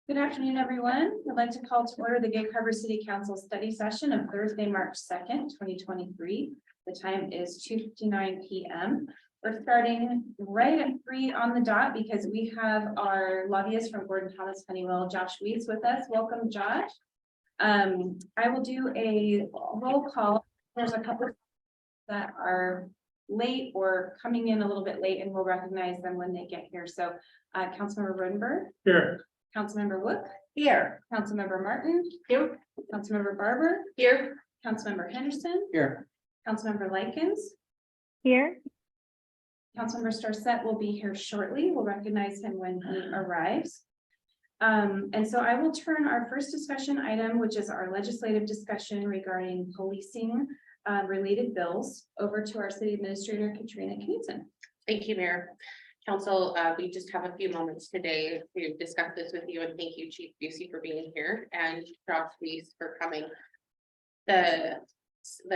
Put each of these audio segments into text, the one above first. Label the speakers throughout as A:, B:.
A: Good afternoon, everyone. I'd like to call to order the Gig Harbor City Council study session of Thursday, March 2nd, 2023. The time is 2:59 p.m. We're starting right at 3 on the dot because we have our lobbyist from Gordon Thomas Honeywell, Josh Weiss, with us. Welcome, Josh. I will do a roll call. There's a couple that are late or coming in a little bit late, and we'll recognize them when they get here. So Councilmember Rodenberg.
B: Here.
A: Councilmember Wook.
C: Here.
A: Councilmember Martin.
C: Here.
A: Councilmember Barber.
C: Here.
A: Councilmember Henderson.
B: Here.
A: Councilmember Likens.
C: Here.
A: Councilmember Starset will be here shortly. We'll recognize him when he arrives. And so I will turn our first discussion item, which is our legislative discussion regarding policing related bills, over to our city administrator, Katrina Knudsen.
D: Thank you, Mayor. Council, we just have a few moments today to discuss this with you, and thank you, Chief Busey, for being here, and Josh Weiss for coming. The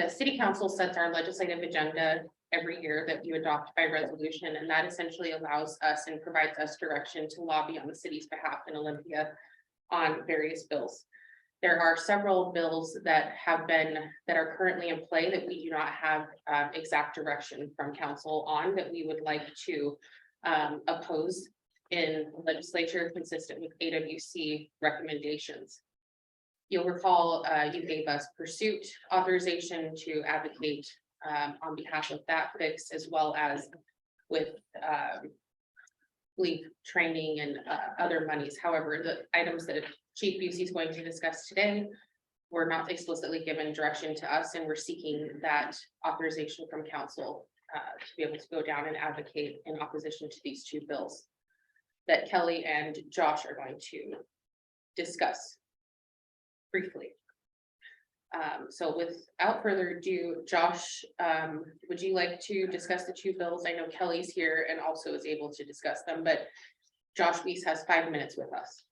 D: city council sets our legislative agenda every year that you adopt by resolution, and that essentially allows us and provides us direction to lobby on the city's behalf in Olympia on various bills. There are several bills that are currently in play that we do not have exact direction from council on, that we would like to oppose in the legislature consistent with AWC recommendations. You'll recall you gave us pursuit authorization to advocate on behalf of that fix, as well as with police training and other monies. However, the items that Chief Busey is going to discuss today were not explicitly given direction to us, and we're seeking that authorization from council to be able to go down and advocate in opposition to these two bills that Kelly and Josh are going to discuss briefly. So without further ado, Josh, would you like to discuss the two bills? I know Kelly's here and also is able to discuss them, but Josh Weiss has 5 minutes with us.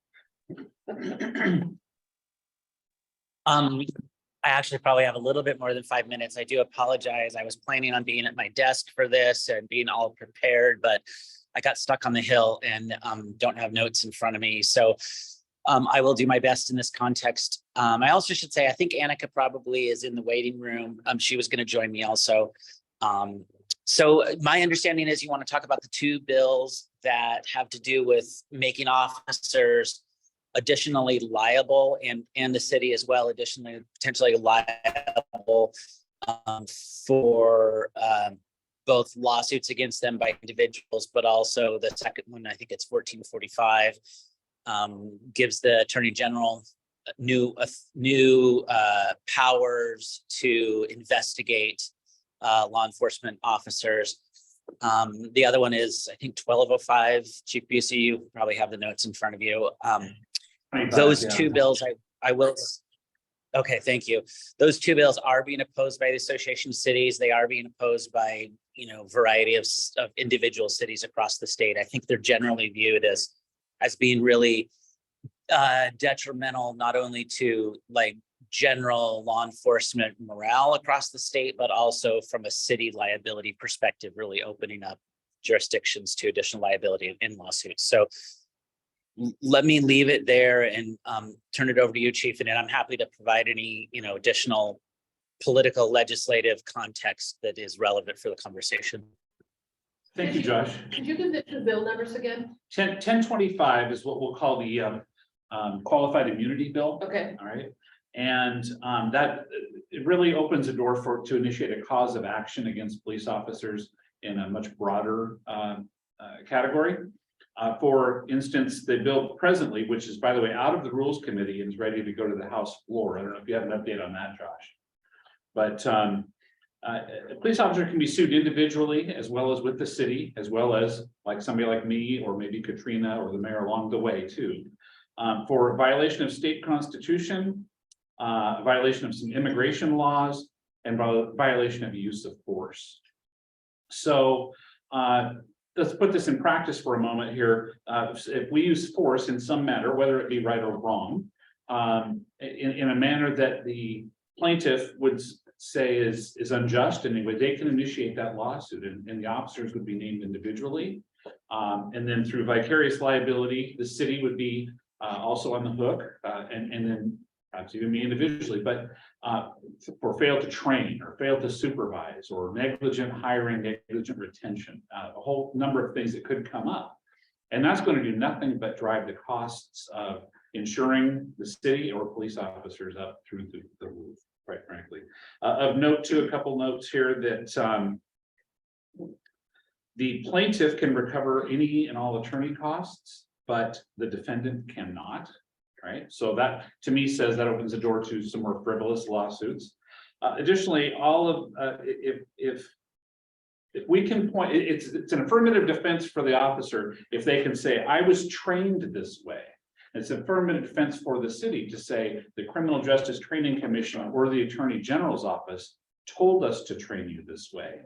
E: I actually probably have a little bit more than 5 minutes. I do apologize. I was planning on being at my desk for this and being all prepared, but I got stuck on the hill and don't have notes in front of me. So I will do my best in this context. I also should say, I think Annika probably is in the waiting room. She was going to join me also. So my understanding is you want to talk about the two bills that have to do with making officers additionally liable, and the city as well, additionally potentially liable for both lawsuits against them by individuals, but also the second one, I think it's 1445, gives the Attorney General new powers to investigate law enforcement officers. The other one is, I think, 1205. Chief Busey, you probably have the notes in front of you. Those two bills, I will. Okay, thank you. Those two bills are being opposed by the Association of Cities. They are being opposed by, variety of individual cities across the state. I think they're generally viewed as being really detrimental, not only to general law enforcement morale across the state, but also from a city liability perspective, really opening up jurisdictions to additional liability in lawsuits. So let me leave it there and turn it over to you, Chief, and then I'm happy to provide any additional political legislative context that is relevant for the conversation.
B: Thank you, Josh.
C: Could you give the two bill numbers again?
B: 1025 is what we'll call the qualified immunity bill.
C: Okay.
B: All right. And that it really opens a door to initiate a cause of action against police officers in a much broader category. For instance, the bill presently, which is, by the way, out of the Rules Committee and is ready to go to the House floor. I don't know if you have an update on that, Josh. But a police officer can be sued individually as well as with the city, as well as like somebody like me or maybe Katrina or the mayor along the way too, for violation of state constitution, violation of some immigration laws, and violation of use of force. So let's put this in practice for a moment here. If we use force in some manner, whether it be right or wrong, in a manner that the plaintiff would say is unjust, and they can initiate that lawsuit, and the officers would be named individually. And then through vicarious liability, the city would be also on the hook, and then perhaps even me individually, but for fail to train or fail to supervise or negligent hiring, negligent retention, a whole number of things that could come up. And that's going to do nothing but drive the costs of insuring the city or police officers up through the roof, quite frankly. Of note too, a couple notes here that the plaintiff can recover any and all attorney costs, but the defendant cannot, right? So that, to me, says that opens the door to some more frivolous lawsuits. Additionally, all of, if we can point, it's an affirmative defense for the officer if they can say, I was trained this way. It's affirmative defense for the city to say the Criminal Justice Training Commission or the Attorney General's office told us to train you this way.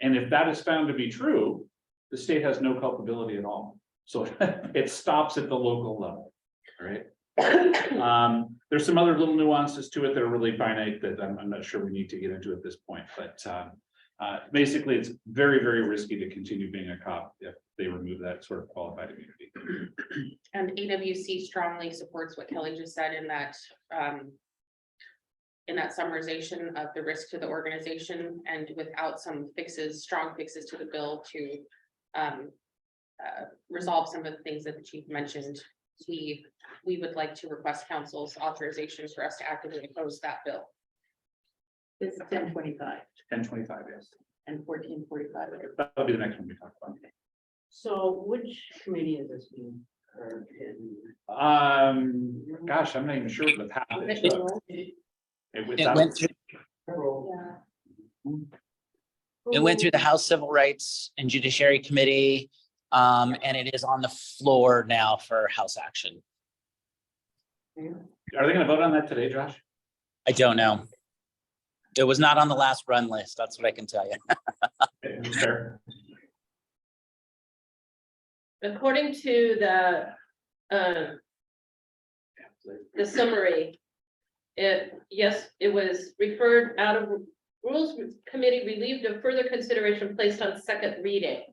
B: And if that is found to be true, the state has no culpability at all. So it stops at the local level, right? There's some other little nuances to it that are really finite that I'm not sure we need to get into at this point, but basically it's very, very risky to continue being a cop if they remove that sort of qualified immunity.
D: And AWC strongly supports what Kelly just said in that summarization of the risk to the organization, and without some fixes, strong fixes to the bill to resolve some of the things that the chief mentioned, we would like to request council's authorization for us to actively oppose that bill.
F: It's 1025
B: 1025, yes.
F: and 1445.
B: That'll be the next one we talk about.
F: So which committee is this being heard in?
B: Gosh, I'm not even sure what the path is.
E: It went through the House Civil Rights and Judiciary Committee, and it is on the floor now for House action.
B: Are they gonna vote on that today, Josh?
E: I don't know. It was not on the last run list. That's what I can tell you.
B: Fair.
C: According to the summary, it was referred out of Rules Committee, relieved of further consideration, placed on second reading.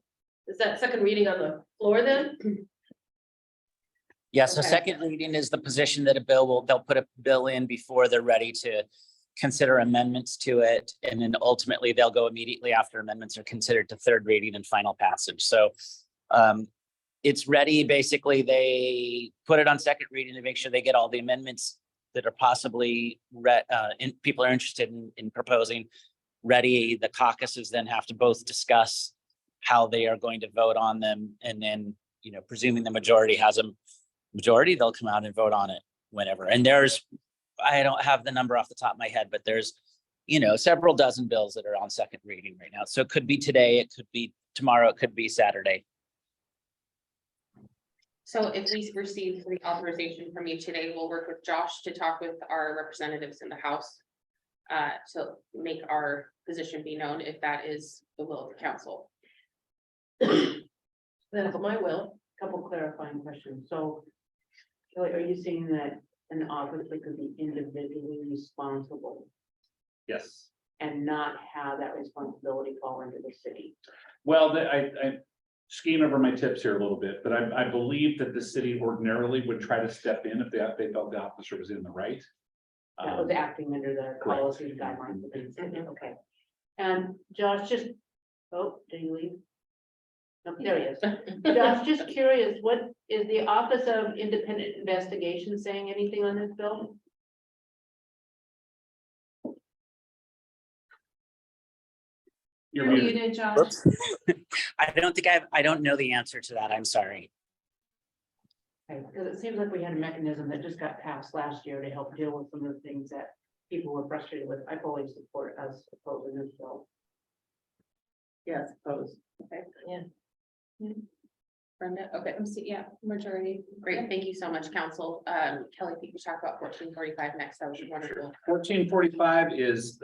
C: Is that second reading on the floor then?
E: Yeah, so
C: Okay.
E: second reading is the position that they'll put a bill in before they're ready to consider amendments to it. And then ultimately they'll go immediately after amendments are considered to third reading and final passage. So it's ready. Basically, they put it on second reading to make sure they get all the amendments that are possibly people are interested in proposing ready. The caucuses then have to both discuss how they are going to vote on them. And then, presuming the majority has a majority, they'll come out and vote on it whenever. And I don't have the number off the top of my head, but there's, several dozen bills that are on second reading right now. So it could be today, it could be tomorrow, it could be Saturday.
D: So if we receive the authorization from you today, we'll work with Josh to talk with our representatives in the House to make our position be known, if that is the will of the council.
F: That's my will. Couple clarifying questions. So Kelly, are you saying that an office that could be individually responsible
B: Yes.
F: and not have that responsibility fall into the city?
B: Well, I skiing over my tips here a little bit, but I believe that the city ordinarily would try to step in if they felt the officer was in the right.
F: That was acting under the policy guidelines. Okay. And Josh, did you leave? No, there he is. Josh, just curious, what is the Office of Independent Investigation saying anything on this bill?
B: You're
A: You're
B: muted.
A: muted, Josh.
E: Whoops. I don't know the answer to that. I'm sorry.
F: Okay, because it seems like we had a mechanism that just got passed last year to help deal with some of the things that people were frustrated with. I fully support us opposing this bill. Yes, oppose.
D: Okay.
F: Yeah.
D: Brenda, okay,
A: Yeah, majority.
D: great. Thank you so much, council. Kelly, if you could talk about 1445 next, that was wonderful.
B: 1445 is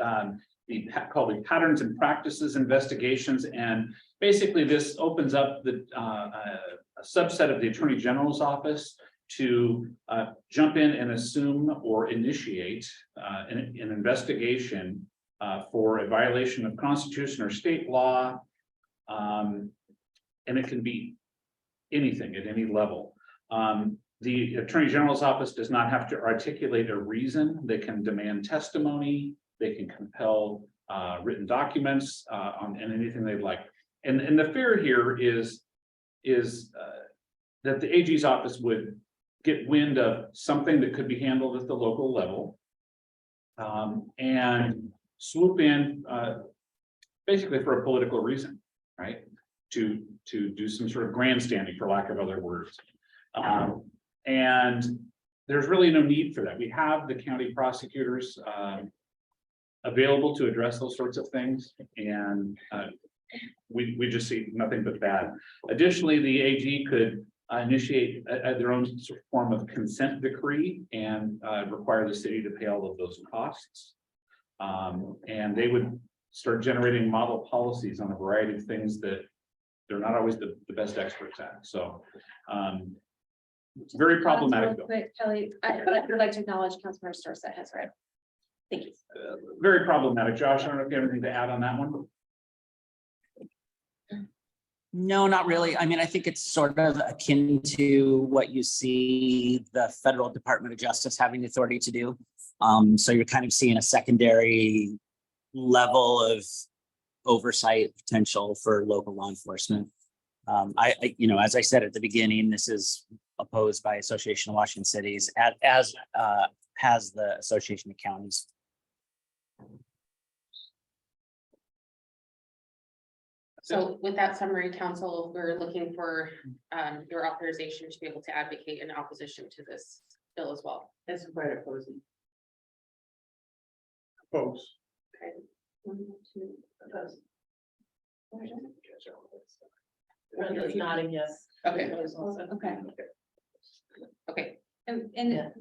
B: called the Patterns and Practices Investigations, and basically this opens up a subset of the Attorney General's office to jump in and assume or initiate an investigation for a violation of Constitution or state law. And it can be anything at any level. The Attorney General's office does not have to articulate a reason. They can demand testimony, they can compel written documents on and anything they'd like. And the fear here is that the AG's office would get wind of something that could be handled at the local level. And swoop in basically for a political reason, right? To do some sort of grandstanding, for lack of other words. And there's really no need for that. We have the county prosecutors available to address those sorts of things, and we just see nothing but bad. Additionally, the AG could initiate their own sort of form of consent decree and require the city to pay all of those costs. And they would start generating model policies on a variety of things that they're not always the best experts at. So very problematic.
A: Real quick, Kelly, I would like to acknowledge Councilmember Storsett has read. Thank you.
B: Very problematic. Josh, I don't know if you have anything to add on that one.
E: No, not really. I mean, I think it's sort of akin to what you see the Federal Department of Justice having the authority to do. So you're kind of seeing a secondary level of oversight potential for local law enforcement. You know, as I said at the beginning, this is opposed by Association of Washington Cities, as has the Association of Counties.
D: So with that summary, council, we're looking for your authorization to be able to advocate in opposition to this bill as well.
F: That's part of opposing.
B: Folks.
F: Brenda's nodding yes.
D: Okay.
A: Okay.
D: Okay,
A: And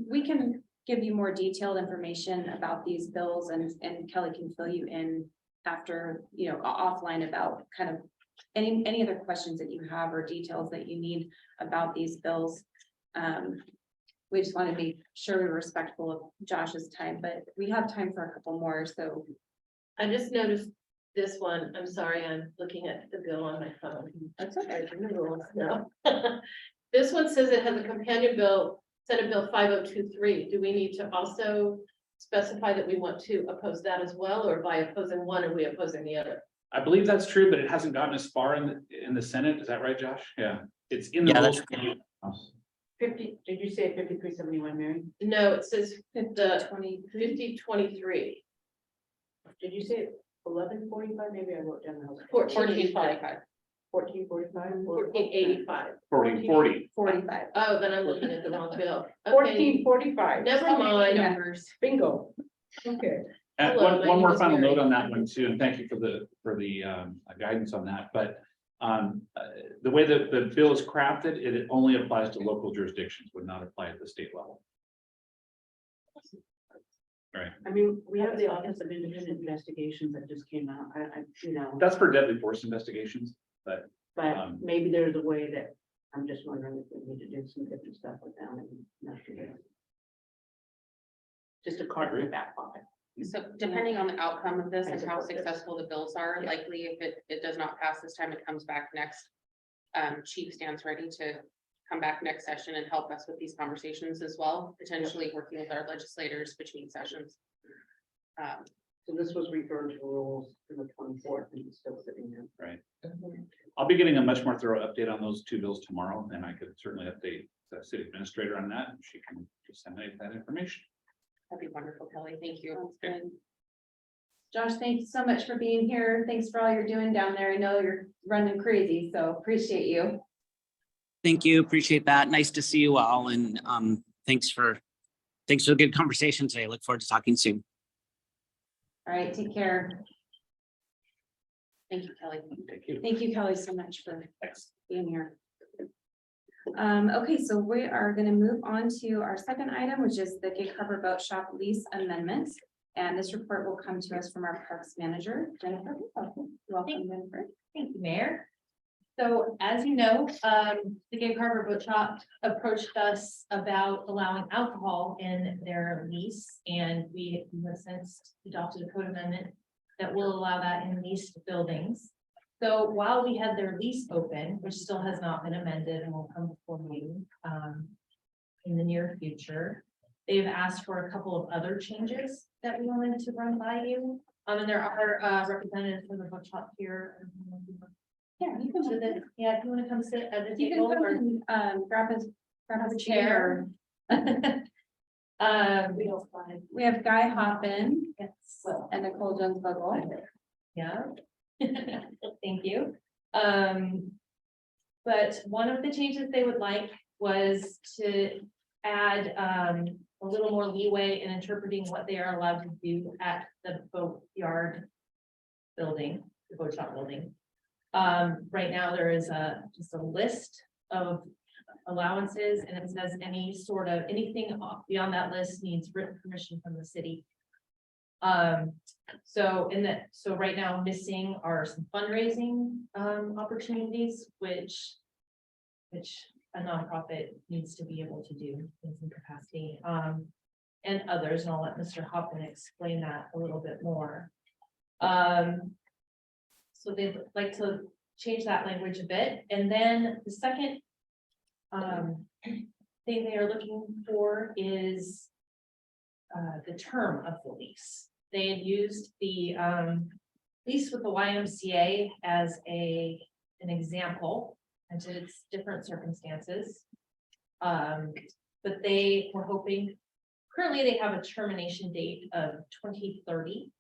A: we can give you more detailed information about these bills, and Kelly can fill you in after, you know, offline about kind of any other questions that you have or details that you need about these bills. We just want to make sure we're respectful of Josh's time, but we have time for a couple more, so.
C: I just noticed this one. I'm sorry, I'm looking at the bill on my phone.
A: That's okay.
C: No. This one says it has a companion bill, Senate Bill 5023. Do we need to also specify that we want to oppose that as well, or by opposing one, are we opposing the other?
B: I believe that's true, but it hasn't gotten as far in the Senate. Is that right, Josh? Yeah, it's in the.
E: Yeah, that's
B: rules.
F: 50, did you say 5371, Mary?
C: No, it says the
A: 20.
C: 5023.
F: Did you say 1145? Maybe I wrote down the house.
C: 1485.
F: 1445?
C: 1485.
B: 40.
A: 45.
C: Oh, then I'm looking at the wrong bill. Okay,
F: 1445.
C: never
F: Sorry,
C: mind.
F: Numbers. Bingo. Okay.
B: And
C: Hello, my
B: one
C: name
B: more
C: is
B: final
C: Mary.
B: note on that one too, and thank you for the guidance on that, but the way that the bill is crafted, it only applies to local jurisdictions, would not apply at the state level. Right,
F: I mean, we have the Office of Independent Investigations that just came out. You know,
B: that's for deadly force investigations, but
F: but maybe there's a way that I'm just wondering if we need to do some different stuff with them and investigate. Just a card in the back pocket.
D: so depending on the outcome of this and how successful the bills are, likely if it does not pass this time, it comes back next. Chief stands ready to come back next session and help us with these conversations as well, potentially working with our legislators between sessions.
F: So this was referred to rules in the 24th and it's still sitting there.
B: right. I'll be getting a much more thorough update on those two bills tomorrow, and I could certainly update the city administrator on that. She can disseminate that information.
D: That'd be wonderful, Kelly. Thank you.
A: Sounds good. Josh, thanks so much for being here. Thanks for all you're doing down there. I know you're running crazy, so appreciate you.
E: Thank you. Appreciate that. Nice to see you all. And thanks for the good conversation today. Look forward to talking soon.
A: All right, take care.
D: Thank you, Kelly.
B: Thank you.
A: Thank you, Kelly, so much for
B: Thanks.
A: being here. Okay, so we are gonna move on to our second item, which is the Gig Harbor Boat Shop lease amendments. And this report will come to us from our parks manager, Jennifer. Welcome, Jennifer.
G: Thank you, Mayor. So as you know, the Gig Harbor Boat Shop approached us about allowing alcohol in their lease. And we have since adopted a code amendment that will allow that in leased buildings. So while we had their lease open, which still has not been amended and will come before you, in the near future, they've asked for a couple of other changes that we wanted to run by you. And there are, representatives from the bookshop here.
A: Yeah, you can,
G: So that, yeah, if you want to come sit at the
A: you can
G: table
A: come
G: or.
A: and, grab
G: Have
A: his chair.
G: We don't find,
A: We have Guy Hoppin
G: yes,
A: and Nicole Jones Vogel.
G: yeah. Thank you. But one of the changes they would like was to add, a little more leeway in interpreting what they are allowed to do at the boatyard building, the boat shop building. Right now, there is just a list of allowances, and it says anything beyond that list needs written permission from the city. So right now missing are some fundraising, opportunities, which a nonprofit needs to be able to do in some capacity, and others, and I'll let Mr. Hoppin explain that a little bit more. So they'd like to change that language a bit, and then the second thing they are looking for is the term of the lease. They had used the lease with the YMCA as an example, and to its different circumstances. But they were hoping, currently they have a termination date of 2030.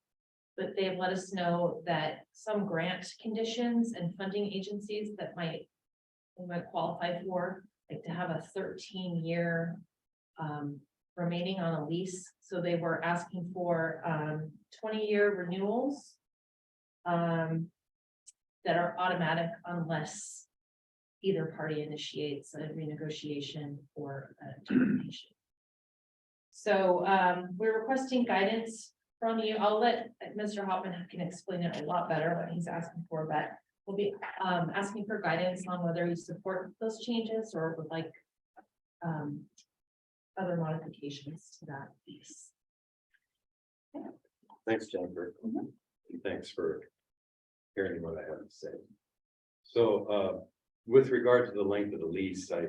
G: But they have let us know that some grant conditions and funding agencies that we might qualify for, like to have a 13-year remaining on a lease. So they were asking for 20-year renewals that are automatic unless either party initiates a renegotiation or a termination. So we're requesting guidance from you. I'll let Mr. Hoppin can explain it a lot better what he's asking for, but we'll be asking for guidance on whether you support those changes or would like other modifications to that piece.
H: Thanks, Jennifer. And thanks for hearing what I have to say. So with regard to the length of the lease, I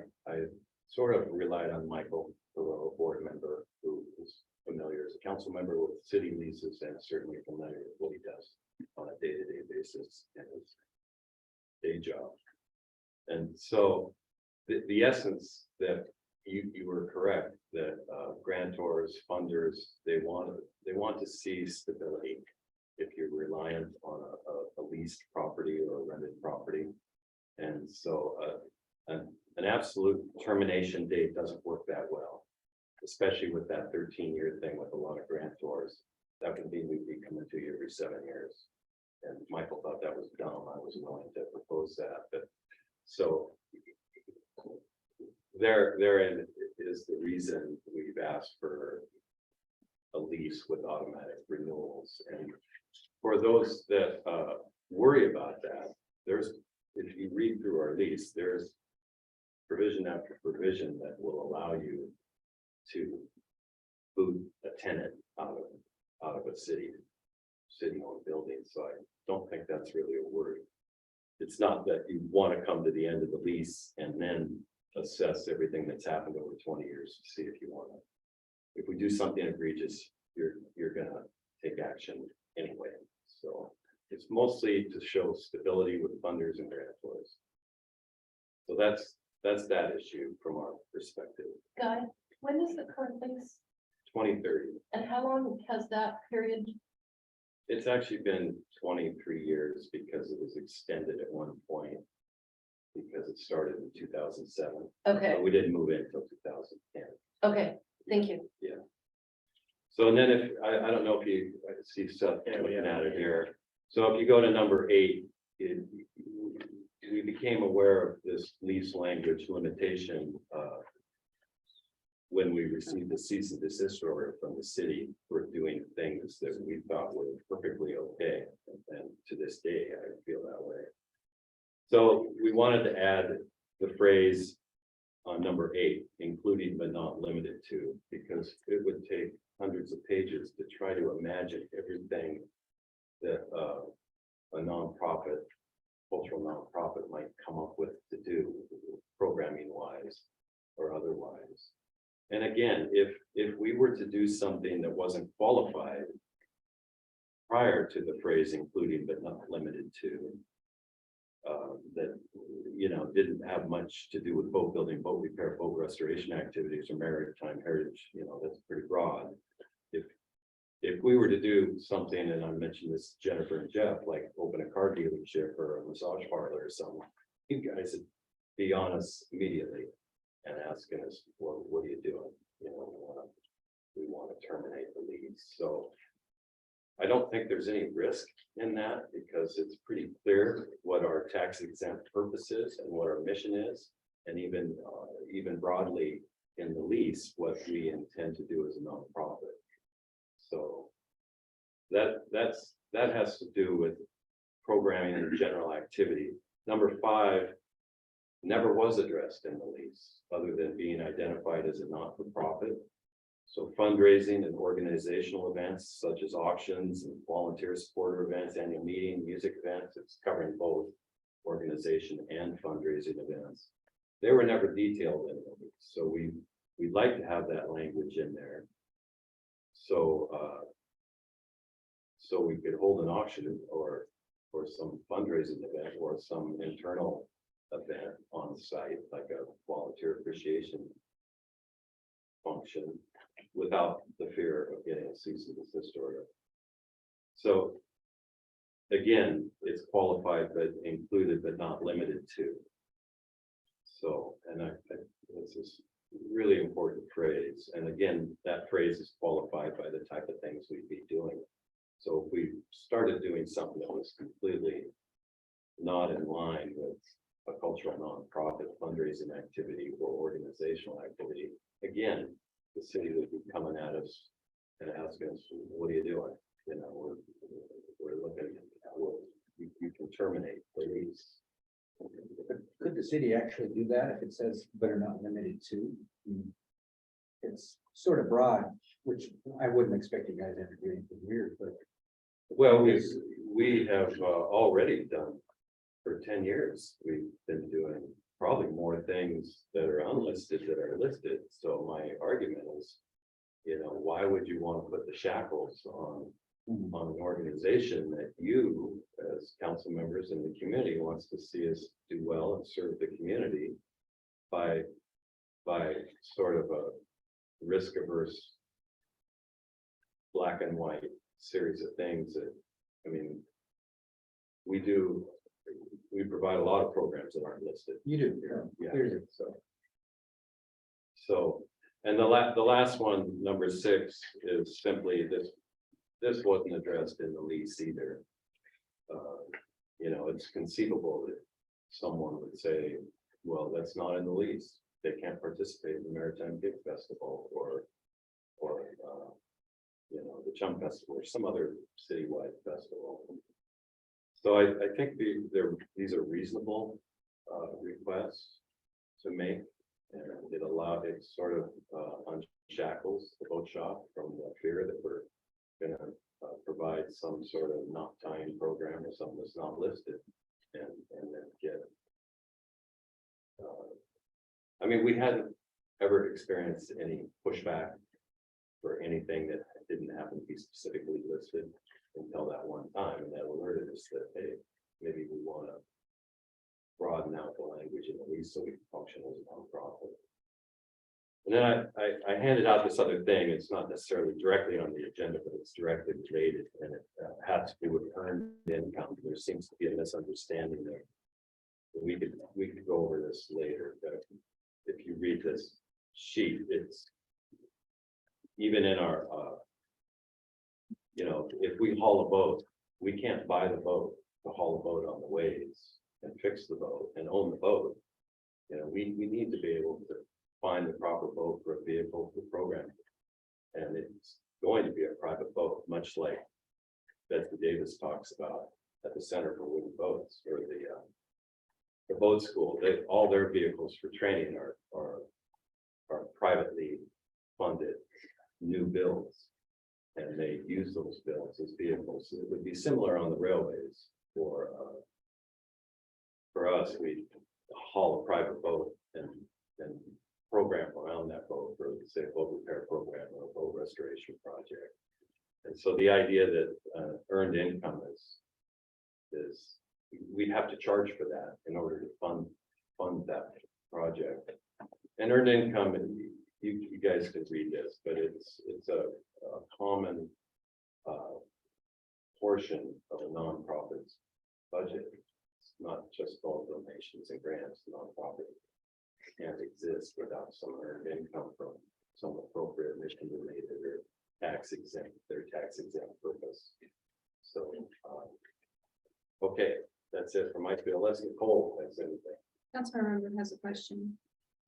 H: sort of relied on Michael, the board member, who is familiar as a council member with city leases and certainly familiar with what he does on a day-to-day basis in his day job. And so the essence that you were correct that grantors, funders, they want to see stability if you're reliant on a leased property or a rented property. And so an absolute termination date doesn't work that well, especially with that 13-year thing with a lot of grantors. That would mean we'd be coming to you every 7 years. And Michael thought that was dumb. I was willing to propose that, but so therein is the reason we've asked for a lease with automatic renewals. And for those that worry about that, if you read through our lease, there's provision after provision that will allow you to boot a tenant out of a city-owned building. So I don't think that's really a worry. It's not that you want to come to the end of the lease and then assess everything that's happened over 20 years to see if you want to. If we do something egregious, you're gonna take action anyway. So it's mostly to show stability with funders and grantors. So that's that issue from our perspective.
C: Guy, when is the current lease
H: 2030.
C: and how long has that period?
H: It's actually been 23 years because it was extended at one point. Because it started in 2007.
C: Okay,
H: But we didn't move in until 2010.
C: okay, thank you.
H: So and then if, I don't know if you see stuff looking at it here. So if you go to number 8, we became aware of this lease language limitation when we received the cease and desist order from the city for doing things that we thought were perfectly okay. And to this day, I feel that way. So we wanted to add the phrase on number 8, including but not limited to, because it would take hundreds of pages to try to imagine everything that a nonprofit cultural nonprofit might come up with to do, programming wise or otherwise. And again, if we were to do something that wasn't qualified prior to the phrase including but not limited to, that, you know, didn't have much to do with boat building, boat repair, boat restoration activities or maritime heritage, you know, that's pretty broad. If we were to do something, and I mentioned this to Jennifer and Jeff, like open a car dealership or a massage parlor or something, you guys would be on us immediately and asking us, well, what are you doing? You know, we want to terminate the lease. So I don't think there's any risk in that because it's pretty clear what our tax exempt purpose is and what our mission is. And even broadly in the lease, what we intend to do as a nonprofit. So that has to do with programming and general activity. Number 5 never was addressed in the lease, other than being identified as a not-for-profit. So fundraising and organizational events such as auctions and volunteer supporter events, annual meeting, music events, it's covering both organization and fundraising events. They were never detailed in the lease, so we'd like to have that language in there. So we could hold an auction or some fundraising event or some internal event on site, like a volunteer appreciation function, without the fear of getting a cease and desist order. So again, it's qualified but included but not limited to. So, and I this is really important phrase. And again, that phrase is qualified by the type of things we'd be doing. So if we started doing something that was completely not in line with a cultural nonprofit fundraising activity or organizational activity, again, the city would be coming at us and asking us, what are you doing? You know, we're looking at, well, you can terminate the lease.
I: Could the city actually do that if it says, but are not limited to? It's sort of broad, which I wouldn't expect you guys to ever do anything weird, but.
H: Well, we have already done for 10 years. We've been doing probably more things that are unlisted that are listed. So my argument is, you know, why would you want to put the shackles on an organization that you, as council members in the community, wants to see us do well and serve the community by sort of a risk averse black and white series of things that, I mean, we provide a lot of programs that aren't listed.
I: You do,
H: Yeah.
I: clearly.
H: So, and the last one, number 6, is simply this wasn't addressed in the lease either. You know, it's conceivable that someone would say, well, that's not in the lease. They can't participate in the Maritime Gig Festival or you know, the Chum Festival or some other citywide festival. So I think these are reasonable requests to make, and it sort of unshackles the boat shop from the fear that we're gonna provide some sort of not tying program or something that's not listed, and then get. I mean, we hadn't ever experienced any pushback for anything that didn't happen to be specifically listed until that one time, and that alerted us that, hey, maybe we want to broaden out the language in the lease so we can function as a nonprofit. And then I handed out this other thing. It's not necessarily directly on the agenda, but it's directly related, and it has to do with earned income. There seems to be a misunderstanding there. We could go over this later. But if you read this sheet, it's even in our, you know, if we haul a boat, we can't buy the boat to haul a boat on the waves and fix the boat and own the boat. You know, we need to be able to find the proper boat for a vehicle for programming. And it's going to be a private boat, much like Betsy Davis talks about at the Center for Wooden Boats, or the boat school. All their vehicles for training are privately funded new builds, and they use those builds as vehicles. It would be similar on the railways for for us, we haul a private boat and program around that boat for, say, a boat repair program or a boat restoration project. And so the idea that earned income is we have to charge for that in order to fund that project. And earned income, and you guys could read this, but it's a common portion of a nonprofit's budget. It's not just all donations and grants. Nonprofit can't exist without some earned income from some appropriate mission related or tax exempt, their tax exempt purpose. So, okay, that's it for my field. Let's get Cole, that's anything.
A: Councilmember has a question.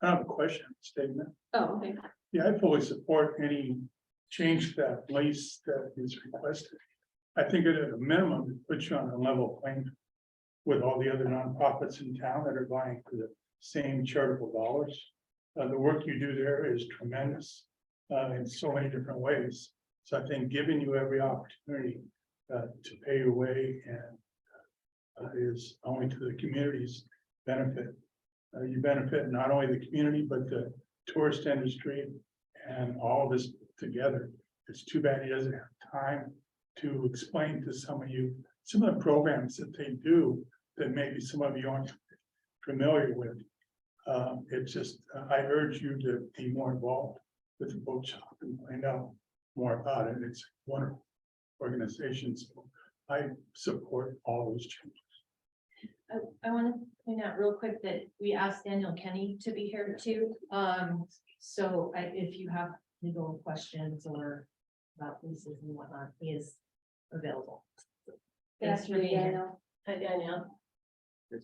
J: I have a question, statement.
A: Oh, okay.
J: Yeah, I fully support any change to that lease that is requested. I think at a minimum, it puts you on a level playing field with all the other nonprofits in town that are vying for the same charitable dollars. The work you do there is tremendous in so many different ways. So I think giving you every opportunity to pay your way and is only to the community's benefit. You benefit not only the community, but the tourist industry and all of us together. It's too bad he doesn't have time to explain to some of you, some of the programs that they do that maybe some of you aren't familiar with. It's just, I urge you to be more involved with the boat shop and find out more about it. It's a wonderful organization. So I support all those changes.
G: I want to point out real quick that we asked Daniel Kenny to be here too. So if you have legal questions or about leases and whatnot, he is available. Thanks for being here. Hi, Danielle.
A: I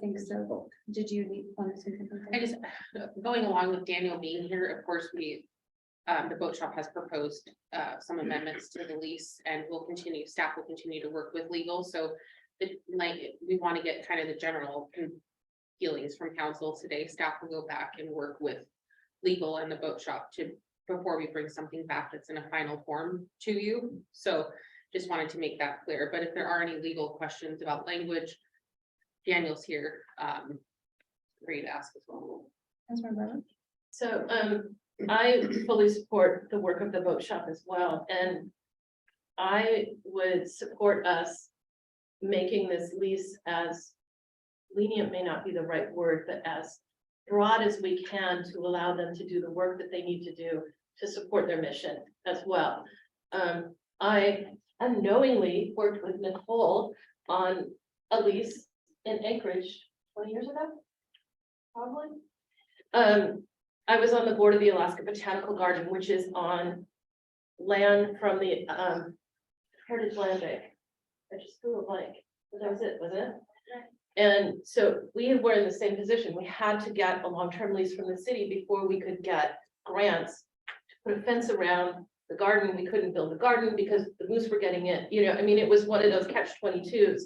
A: think so. Did you want to say something?
D: I just, going along with Daniel being here, of course, the boat shop has proposed some amendments to the lease and staff will continue to work with legal, so we want to get kind of the general feelings from council today. Staff will go back and work with legal and the boat shop before we bring something back that's in a final form to you. So just wanted to make that clear, but if there are any legal questions about language, Daniel's here, free to ask as well.
A: Councilmember.
G: So I fully support the work of the boat shop as well, and I would support us making this lease as lenient may not be the right word, but as broad as we can to allow them to do the work that they need to do to support their mission as well. I unknowingly worked with Nicole on a lease in Anchorage 20 years ago, probably. I was on the board of the Alaska Botanical Garden, which is on land from the Heritage Land Bank. I just threw a blank, but that was it? And so we were in the same position. We had to get a long-term lease from the city before we could get grants to put a fence around the garden. We couldn't build the garden because the moose were getting in, I mean, it was one of those catch-22s.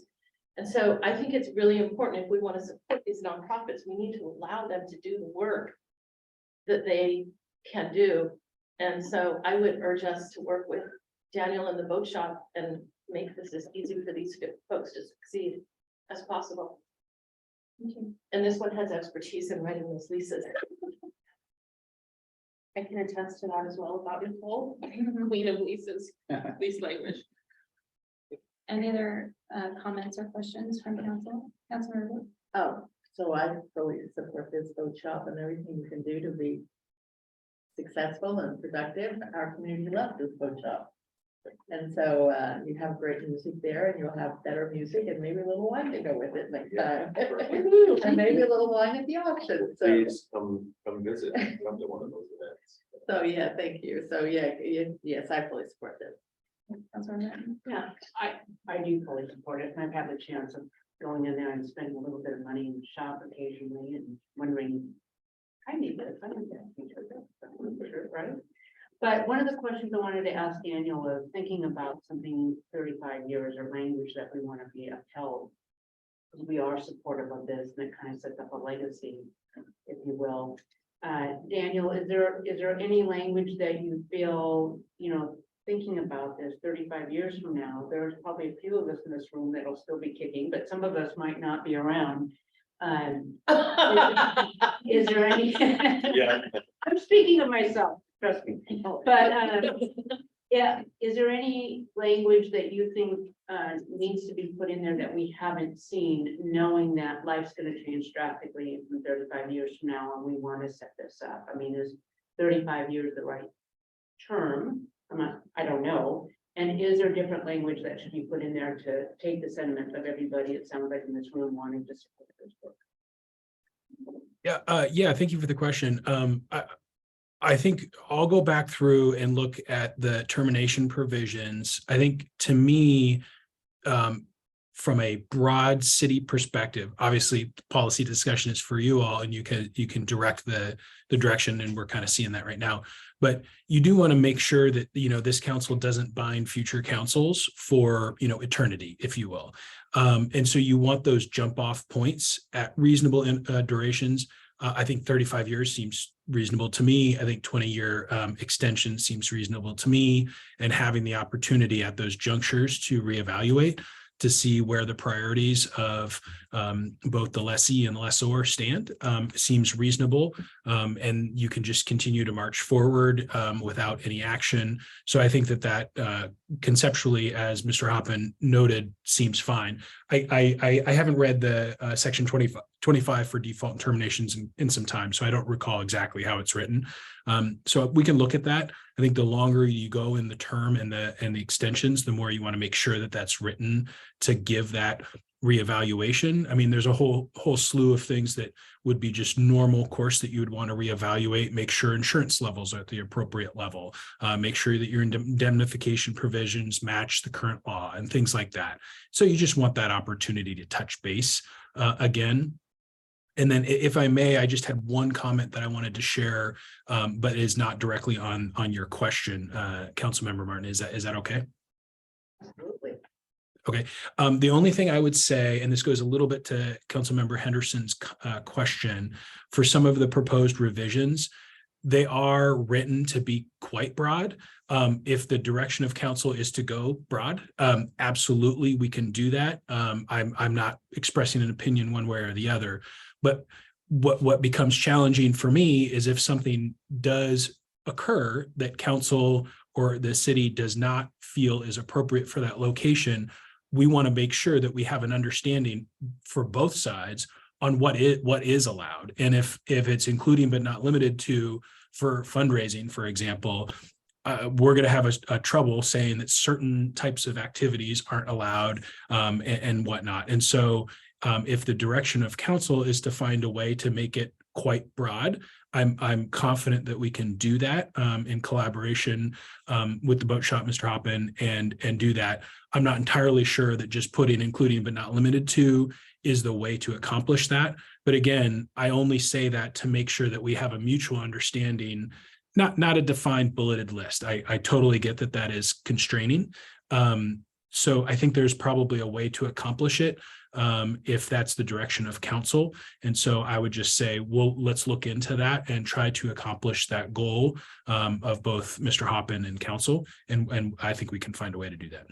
G: And so I think it's really important, if we want to support these nonprofits, we need to allow them to do the work that they can do. And so I would urge us to work with Daniel and the boat shop and make this as easy for these folks to succeed as possible. And this one has expertise in writing those leases.
D: I can attest to that as well about Nicole, queen of leases, lease language.
A: Any other comments or questions from council? Councilmember.
K: Oh, so I fully support this boat shop and everything you can do to be successful and productive. Our community loves this boat shop. And so you have great music there and you'll have better music and maybe a little wine to go with it next time. And maybe a little wine at the auction. So,
H: Please come visit, come to one of those events.
K: so yeah, thank you. So yeah, yes, I fully support this.
A: Councilmember.
F: Yeah, I do fully support it, and I've had the chance of going in there and spending a little bit of money in the shop occasionally and wondering, I need this, I need that, right? But one of the questions I wanted to ask Daniel was thinking about something 35 years or language that we want to be upheld. We are supportive of this, and it kind of sets up a legacy, if you will. Daniel, is there any language that you feel, thinking about this 35 years from now, there's probably a few of us in this room that'll still be kicking, but some of us might not be around. Is there any?
H: Yeah.
F: I'm speaking of myself, trust me, but, yeah, is there any language that you think, needs to be put in there that we haven't seen, knowing that life's gonna change drastically in 35 years from now, and we wanna set this up? I mean, is 35 years the right term? I don't know. And is there different language that should be put in there to take the sentiment of everybody, it sounds like in this room, wanting to support this book?
L: Yeah, thank you for the question. I think I'll go back through and look at the termination provisions. I think to me, from a broad city perspective, obviously policy discussion is for you all, and you can direct the direction, and we're kind of seeing that right now. But you do want to make sure that, this council doesn't bind future councils for, eternity, if you will. And so you want those jump off points at reasonable durations. I think 35 years seems reasonable to me. I think 20-year extension seems reasonable to me, and having the opportunity at those junctures to reevaluate, to see where the priorities of both the lessee and lessor stand seems reasonable. And you can just continue to march forward without any action. So I think that conceptually, as Mr. Hoppen noted, seems fine. I haven't read the section 25 for default and terminations in some time, so I don't recall exactly how it's written. So we can look at that. I think the longer you go in the term and the extensions, the more you want to make sure that that's written to give that reevaluation. I mean, there's a whole slew of things that would be just normal course that you would want to reevaluate, make sure insurance levels are at the appropriate level, make sure that your indemnification provisions match the current law and things like that. So you just want that opportunity to touch base again. And then if I may, I just had one comment that I wanted to share, but is not directly on your question, Councilmember Martin. Is that okay?
K: Absolutely.
L: Okay. The only thing I would say, and this goes a little bit to Councilmember Henderson's question, for some of the proposed revisions, they are written to be quite broad. If the direction of council is to go broad, absolutely, we can do that. I'm not expressing an opinion one way or the other, but what becomes challenging for me is if something does occur that council or the city does not feel is appropriate for that location, we want to make sure that we have an understanding for both sides on what is allowed. And if it's including but not limited to for fundraising, for example, we're going to have a trouble saying that certain types of activities aren't allowed and whatnot. And so if the direction of council is to find a way to make it quite broad, I'm confident that we can do that in collaboration with the boat shop, Mr. Hoppen, and do that. I'm not entirely sure that just putting including but not limited to is the way to accomplish that. But again, I only say that to make sure that we have a mutual understanding, not a defined bulleted list. I totally get that is constraining. So I think there's probably a way to accomplish it if that's the direction of council. And so I would just say, well, let's look into that and try to accomplish that goal of both Mr. Hoppen and council. And I think we can find a way to do that.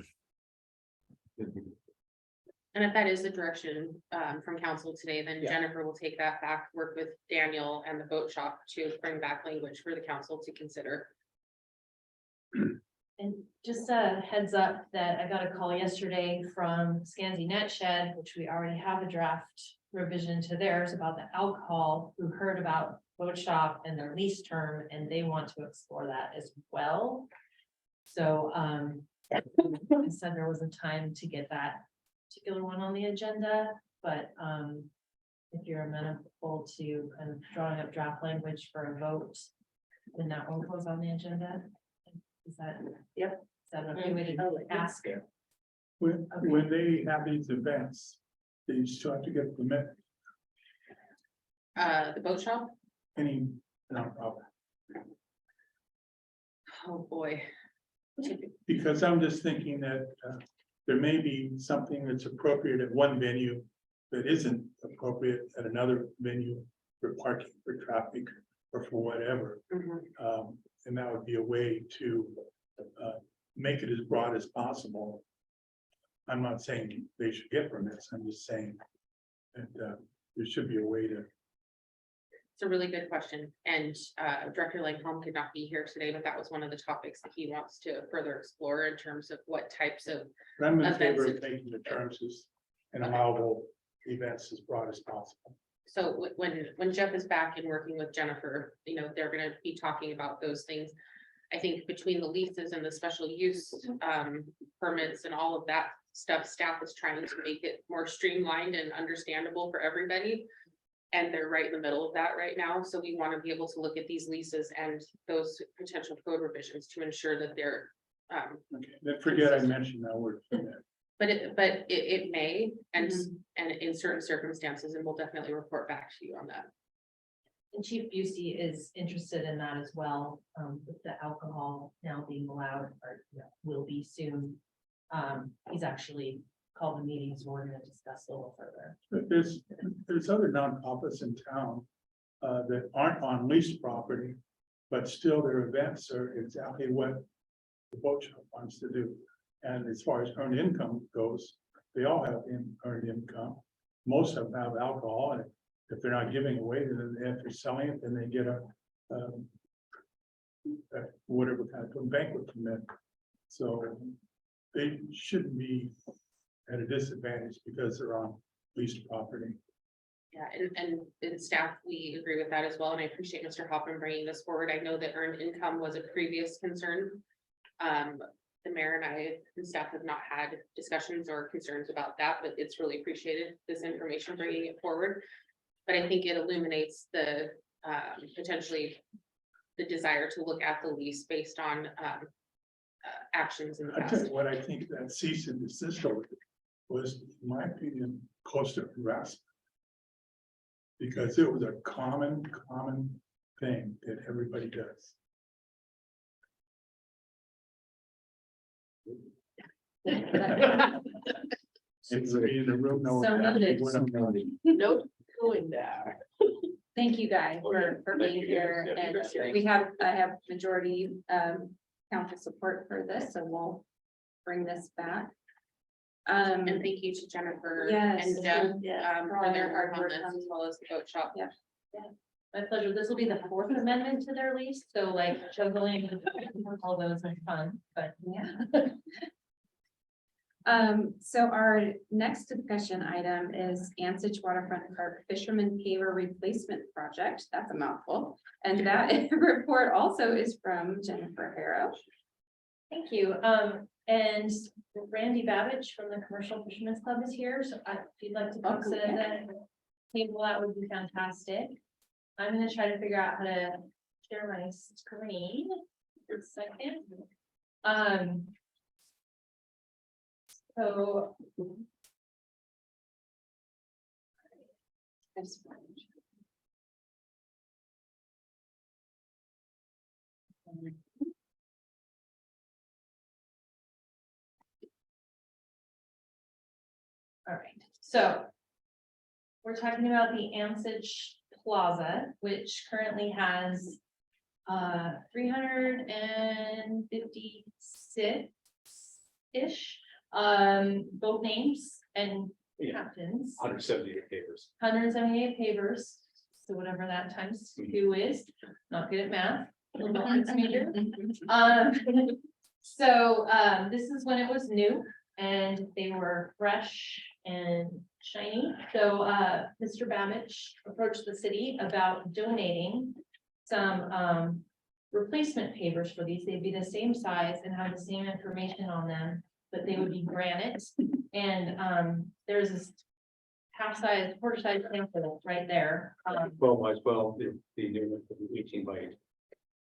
D: And if that is the direction from council today, then
L: Yeah.
D: Jennifer will take that back, work with Daniel and the boat shop to bring back language for the council to consider.
G: And just a heads up that I got a call yesterday from Scansy Netshed, which we already have a draft revision to theirs about the alcohol, who heard about boat shop and their lease term, and they want to explore that as well. So I said there was a time to get that particular one on the agenda, but if you're amenable to kind of drawing up draft language for a vote, then that one goes on the agenda. Is that, yep, is that okay way to ask?
J: When they have these events, they still have to get a permit,
D: The boat shop?
J: any nonprofit.
D: Oh, boy.
J: Because I'm just thinking that there may be something that's appropriate at one venue that isn't appropriate at another venue for parking, for traffic, or for whatever.
D: Mhm.
J: And that would be a way to make it as broad as possible. I'm not saying they should get permits, I'm just saying that there should be a way to.
D: It's a really good question, and Director Langholm could not be here today, but that was one of the topics that he wants to further explore in terms of what types of.
J: I'm in favor
D: Events.
J: of making the terms and allowable events as broad as possible.
D: So when Jeff is back and working with Jennifer, you know, they're gonna be talking about those things. I think between the leases and the special use permits and all of that stuff, staff is trying to make it more streamlined and understandable for everybody. And they're right in the middle of that right now, so we want to be able to look at these leases and those potential code revisions to ensure that they're.
J: Okay, then forget I mentioned that word.
D: But it may, and in certain circumstances, and we'll definitely report back to you on that.
G: And Chief Busey is interested in that as well, with the alcohol now being allowed, or will be soon. He's actually called the meeting, so we're gonna discuss a little further.
J: But there's other nonprofits in town that aren't on leased property, but still their events are exactly what the boat shop wants to do. And as far as earned income goes, they all have earned income. Most of them have alcohol, and if they're not giving away, then if they're selling it, then they get a whatever kind of banquet permit. So they shouldn't be at a disadvantage because they're on leased property.
D: Yeah, and staff, we agree with that as well, and I appreciate Mr. Hoffman bringing this forward. I know that earned income was a previous concern. The mayor and I and staff have not had discussions or concerns about that, but it's really appreciated, this information, bringing it forward. But I think it illuminates the potentially the desire to look at the lease based on actions in the
J: I tell
D: past.
J: you what, I think that cease and desist order was, in my opinion, close to harassment. Because it was a common thing that everybody does. Everybody in the room knows
A: So
J: exactly
A: noted.
J: what I'm doing.
K: Nope, going there.
A: Thank you guys for being here, and I have majority council support for this, so we'll bring this back.
D: And thank you to Jennifer
A: Yes.
D: and Jeff
K: Yeah.
D: for their work on
A: Hard
D: this,
A: work
D: as well as the boat shop.
A: Yeah.
G: My pleasure. This will be the fourth amendment to their lease, so like juggling all those are fun, but
A: Yeah. So our next discussion item is Ansich Waterfront Park Fisherman Paver Replacement Project. That's a mouthful. And that report also is from Jennifer Harrow.
G: thank you. And Randy Babbage from the Commercial Fishermen's Club is here, so if you'd like to come
A: Oh,
G: sit at the table, that would be fantastic. I'm gonna try to figure out how to share my screen for a second. So all right, so we're talking about the Ansich Plaza, which currently has 356-ish, boat names and
H: Yeah.
G: captains.
H: 178 papers.
G: 178 pavers, so whatever that times two is, not good at math. a little bit hurts me here. So this is when it was new and they were fresh and shiny. So Mr. Babbage approached the city about donating some replacement pavers for these. They'd be the same size and have the same information on them, but they would be granite. And there's this half-size, quarter-size sample right there.
H: 12 by 12, the new one will be 18 by 18.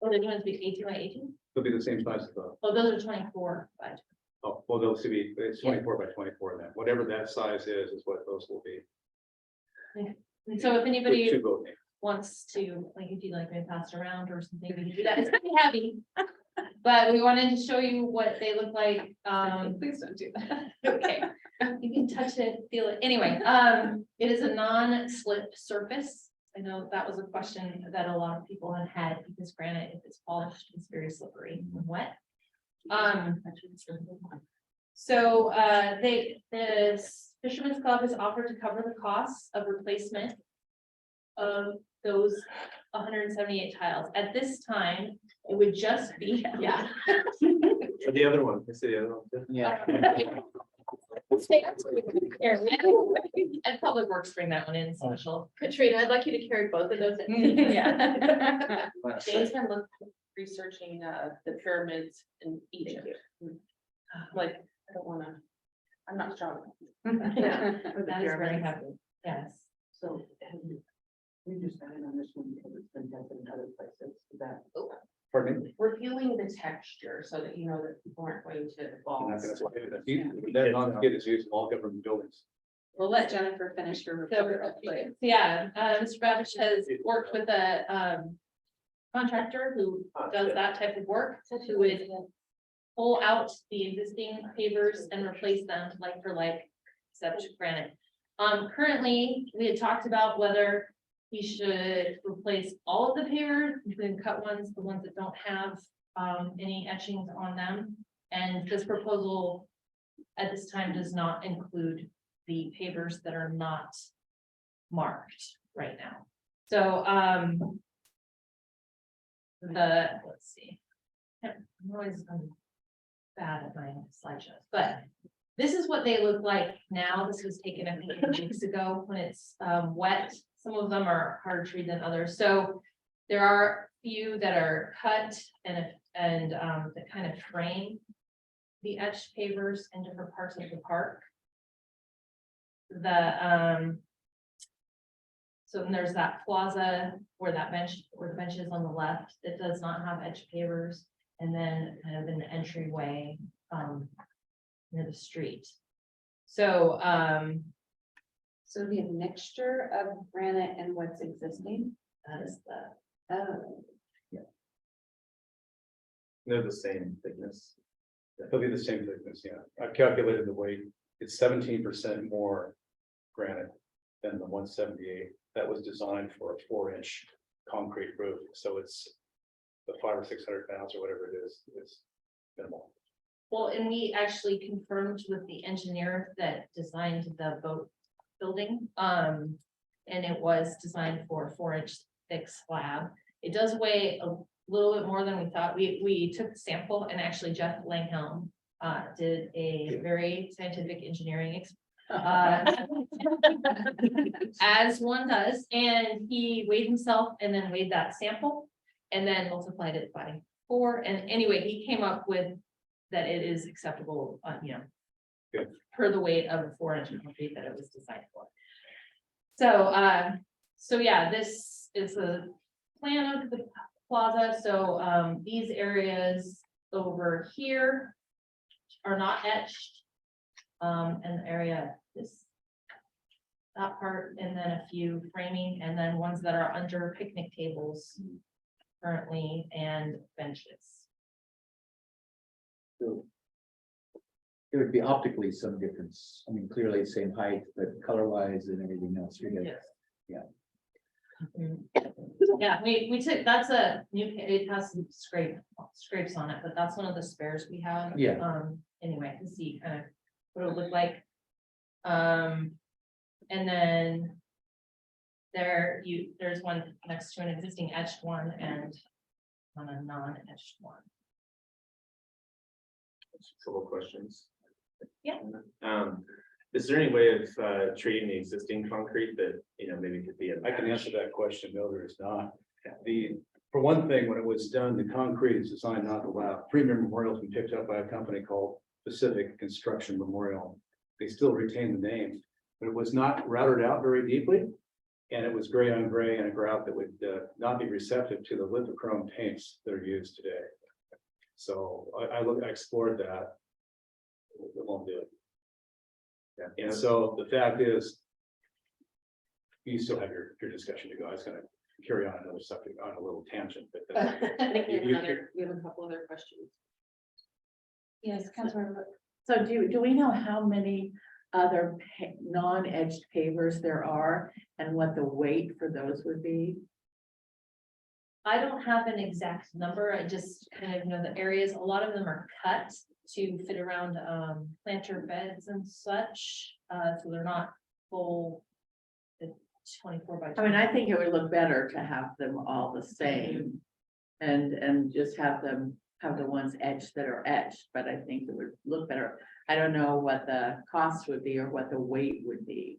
G: Oh, they're going to be 18 by 18?
H: It'll be the same size as the,
G: Oh, those are 24, but
H: oh, well, those should be, it's 24 by 24 then. Whatever that size is what those will be.
G: and so if
H: With
G: anybody
H: two boat names.
G: wants to, like, if you'd like me to pass around or something, we can do that. It's pretty heavy. But we wanted to show you what they look like.
A: Please don't do that.
G: Okay, you can touch it, feel it. Anyway, it is a non-slip surface. I know that was a question that a lot of people have had because granite, if it's polished, it's very slippery and wet. So, the Fisherman's Club has offered to cover the costs of replacement of those 178 tiles. At this time, it would just be, yeah.
H: The other one, I see the other one.
I: Yeah.
G: And Public Works bring that one in special.
C: Katrina, I'd like you to carry both of those. in.
G: Yeah.
D: James been researching the pyramids in Egypt. Like, I don't wanna, I'm not strong.
G: Yeah, that is very happy, yes.
F: So, we decided on this one because it's been done in other places, is that.
H: Pardon me?
D: We're feeling the texture so that you know that people aren't going to fall.
H: You're not gonna say that. That non-skid is used in all government buildings.
A: We'll let Jennifer finish her
G: So,
A: report.
G: yeah, Mr. Babish has worked with a contractor who does that type of work, who would pull out the existing pavers and replace them like for like, except granite. Currently, we had talked about whether we should replace all of the pavers, including cut ones, the ones that don't have any etchings on them. And this proposal at this time does not include the pavers that are not marked right now. So, let's see. I'm always bad at my slideshows, but this is what they look like now. This was taken a few weeks ago when it's wet. Some of them are harder to read than others. So there are a few that are cut and that kind of frame the etched pavers in different parts of the park. So then there's that plaza where the bench is on the left, that does not have etched pavers, and then kind of an entryway near the street. So
A: So the mixture of granite and what's existing,
G: that is the,
A: oh,
H: They're the same thickness. They'll be the same thickness, yeah. I've calculated the weight. It's 17% more granite than the 178. That was designed for a 4-inch concrete roof, so it's the 500 or 600 pounds or whatever it is, it's minimal.
G: well, and we actually confirmed with the engineer that designed the boat building. And it was designed for a 4-inch thick slab. It does weigh a little bit more than we thought. We took the sample, and actually Jeff Langhelm did a very scientific engineering as one does, and he weighed himself and then weighed that sample and then multiplied it by 4. And anyway, he came up with that it is acceptable,
H: Good.
G: per the weight of the 4-inch concrete that it was designed for. So, so yeah, this is a plan of the plaza. So, these areas over here are not etched. And the area, that part, and then a few framing, and then ones that are under picnic tables currently, and benches.
I: So there would be optically some difference. I mean, clearly same height, but color wise and everything else.
G: Yes. Yeah, we took, that's a new, it has some scrapes on it, but that's one of the spares we have.
I: Yeah.
G: Anyway, to see kind of what it would look like. And then there's one next to an existing etched one and on a non-etched one.
M: Couple questions.
G: Yeah.
M: Is there any way of treating the existing concrete that, maybe could be a
H: I can
M: match?
H: answer that question. No, there is not. For one thing, when it was done, the concrete is designed not to allow. Premier Memorial has been picked up by a company called Pacific Construction Memorial. They still retain the name, but it was not routed out very deeply. And it was gray on gray and a grout that would not be receptive to the lithochrome paints that are used today. So I explored that. It won't do it. Yeah, and so the fact is, you still have your discussion to go. I was gonna carry on another subject on a little tangent, but.
D: I think we have a couple other questions.
A: yes, Councilmember.
K: So do we know how many other non-edged pavers there are and what the weight for those would be?
G: I don't have an exact number. I just kind of know the areas, a lot of them are cut to fit around planter beds and such. So they're not full. 24 by.
K: I mean, I think it would look better to have them all the same. And just have them, have the ones etched that are etched, but I think it would look better. I don't know what the cost would be or what the weight would be.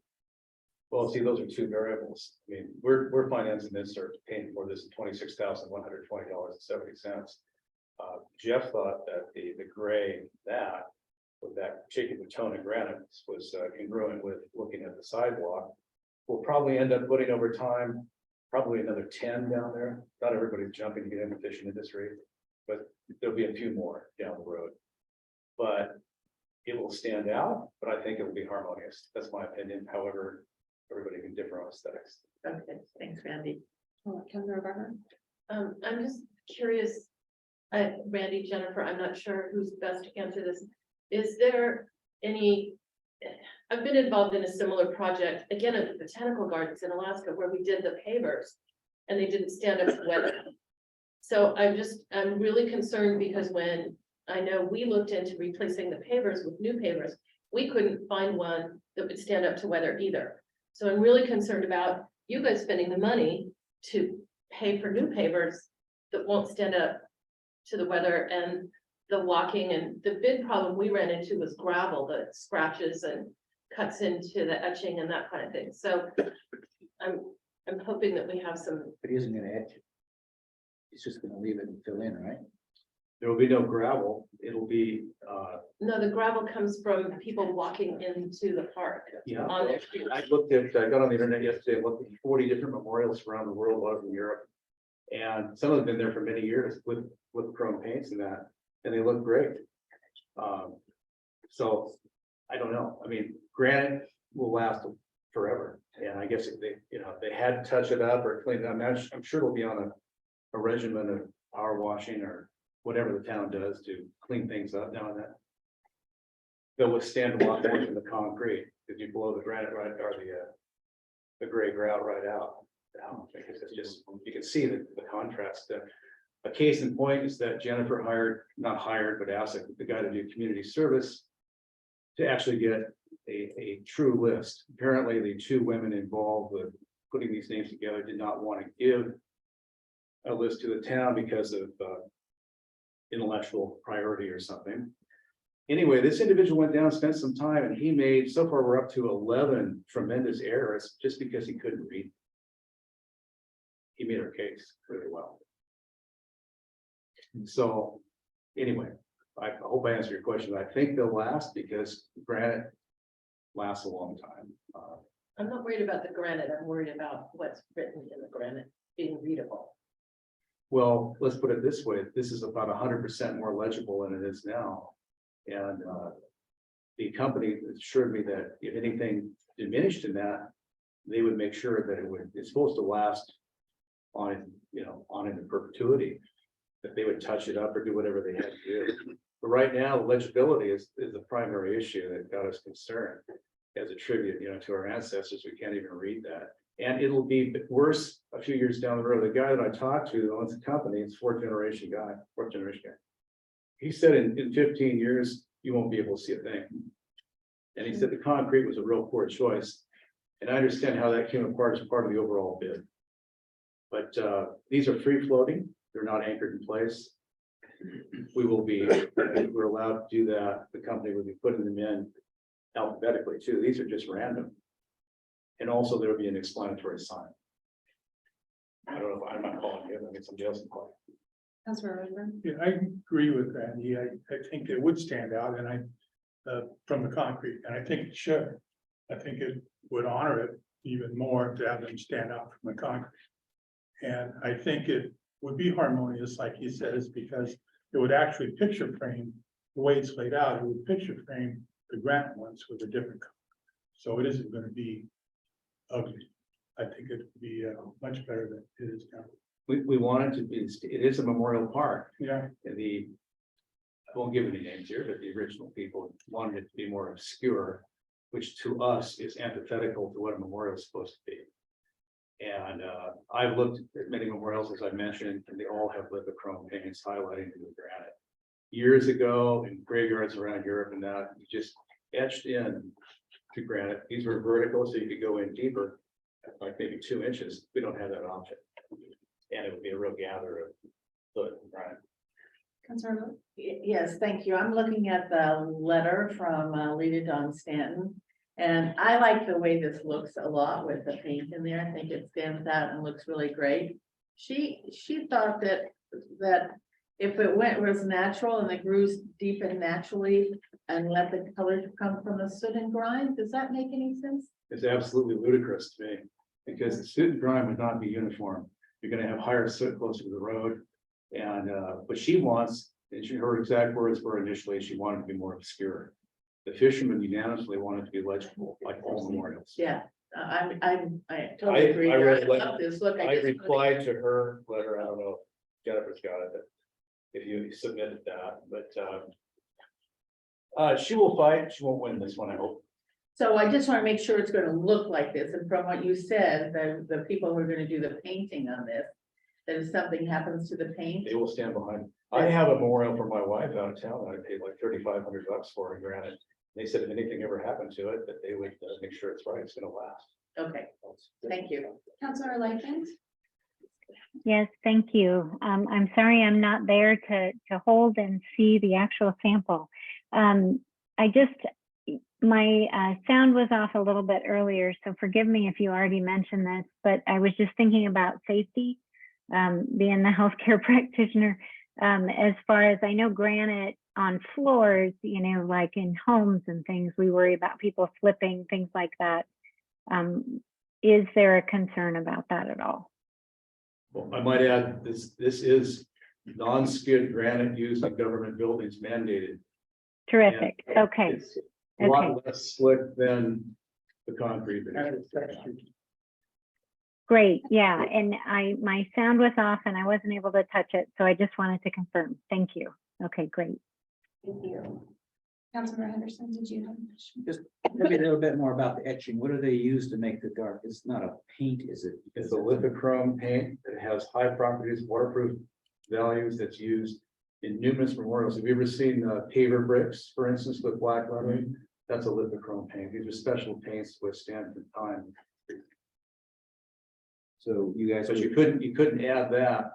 H: Well, see, those are two variables. I mean, we're financing this or paying for this $26,120.70. Jeff thought that the gray that with that shaking the tone of granite was congruent with looking at the sidewalk. We'll probably end up putting over time, probably another 10 down there. Not everybody's jumping to get in the fishing industry, but there'll be a few more down the road. But it will stand out, but I think it will be harmonious. That's my opinion. However, everybody can differ on aesthetics.
K: Okay, thanks, Randy.
A: Councilor Barber?
C: I'm just curious, Randy, Jennifer, I'm not sure who's best to answer this. Is there any, I've been involved in a similar project, again, at the Botanical Gardens in Alaska, where we did the pavers and they didn't stand up to weather. So I'm really concerned because when I know we looked into replacing the pavers with new pavers, we couldn't find one that would stand up to weather either. So I'm really concerned about you guys spending the money to pay for new pavers that won't stand up to the weather and the walking. And the big problem we ran into was gravel that scratches and cuts into the etching and that kind of thing. So I'm hoping that we have some.
I: But he isn't gonna etch it. He's just gonna leave it and fill in, right?
H: There will be no gravel. It'll be,
C: No, the gravel comes from people walking into the park.
H: yeah.
C: On their
H: I got on the internet yesterday, and looked at 40 different memorials around the world, a lot of them in Europe. And some of them have been there for many years with chrome paints and that, and they look great. So I don't know. I mean, granite will last forever. And I guess if they, if they had to touch it up or clean it, I'm sure it'll be on a regimen of power washing or whatever the town does to clean things up now and then. They'll withstand a lot more than the concrete, if you blow the granite right, or the gray grout right out. Because it's just, you can see the contrast. A case in point is that Jennifer not hired, but asked the guy to do community service to actually get a true list. Apparently, the two women involved with putting these names together did not want to give a list to the town because of intellectual priority or something. Anyway, this individual went down, spent some time, and he made, so far we're up to 11 tremendous errors just because he couldn't read. He made our case really well. So anyway, I hope I answered your question. I think they'll last because granite lasts a long time.
C: I'm not worried about the granite. I'm worried about what's written in the granite being readable.
H: Well, let's put it this way. This is about 100% more legible than it is now. And the company assured me that if anything diminished in that, they would make sure that it's supposed to last on into perpetuity, that they would touch it up or do whatever they had to do. But right now, legibility is the primary issue that got us concerned. As a tribute, to our ancestors, we can't even read that. And it'll be worse a few years down the road. The guy that I talked to that owns the company, it's fourth generation guy. He said in 15 years, you won't be able to see a thing. And he said the concrete was a real poor choice. And I understand how that came apart as part of the overall bid. But these are free floating. They're not anchored in place. We're allowed to do that. The company will be putting them in alphabetically too. These are just random. And also there'll be an explanatory sign. I don't know if I'm not calling him, I mean somebody else can call.
A: Councilor Rosburn?
J: Yeah, I agree with Randy. I think it would stand out from the concrete, and I think it should. I think it would honor it even more to have them stand out from the concrete. And I think it would be harmonious, like he says, because it would actually picture frame the way it's laid out. It would picture frame the granite ones with a different color. So it isn't going to be ugly. I think it would be much better than it is now.
H: We want it to be, it is a memorial park.
J: Yeah.
H: And I won't give any names here, but the original people wanted it to be more obscure, which to us is antithetical to what a memorial is supposed to be. And I've looked at many memorials, as I mentioned, and they all have lithochrome paints highlighting the granite. Years ago, in graveyards around Europe and that, you just etched in to granite. These were vertical, so you could go in deeper, like maybe 2 inches. We don't have that option. And it would be a real gather of foot, right?
A: Councilor Wood?
K: Yes, thank you. I'm looking at the letter from Lita Dawn Stanton. And I like the way this looks a lot with the paint in there. I think it stands out and looks really great. She thought that if it was natural and it grew deep and naturally and let the colors come from the soot and grime, does that make any sense?
H: It's absolutely ludicrous to me, because the soot and grime would not be uniform. You're gonna have higher soot closer to the road. And what she wants, and her exact words were initially, she wanted to be more obscure. The fishermen unanimously wanted to be legible, like all memorials.
K: Yeah, I totally agree.
H: I read what-
K: love this. Look,
H: I
K: just-
H: replied to her letter, I don't know, if Jennifer's got it, if you submitted that, but she will fight, she won't win this one, I hope.
K: So I just want to make sure it's going to look like this, and from what you said, the people who are going to do the painting on this, that if something happens to the paint,
H: They will stand behind. I have a memorial for my wife out of town that I paid like $3,500 for in granite. They said if anything ever happened to it, that they would make sure it's right, it's gonna last.
K: okay, thank you.
A: Councilor Lightfoot?
N: Yes, thank you. I'm sorry I'm not there to hold and see the actual sample. My sound was off a little bit earlier, so forgive me if you already mentioned this, but I was just thinking about safety, being the healthcare practitioner. As far as I know, granite on floors, like in homes and things, we worry about people slipping, things like that. Is there a concern about that at all?
H: Well, I might add, this is non-skid granite used in government buildings mandated.
N: Terrific.
H: And
N: Okay.
H: It's a lot less slick than the concrete.
N: Great. Yeah. And my sound was off and I wasn't able to touch it. So I just wanted to confirm. Thank you. Okay, great.
A: Thank you. Councilor Henderson, did you have a question?
I: Just maybe a little bit more about the etching. What do they use to make the dark? It's not a paint, is it?
H: It's a lithochrome paint that has high properties, waterproof values, that's used in numerous memorials. Have you ever seen paver bricks, for instance, with black lettering? That's a lithochrome paint. These are special paints to withstand the time.
I: So you guys,
H: But you couldn't add that,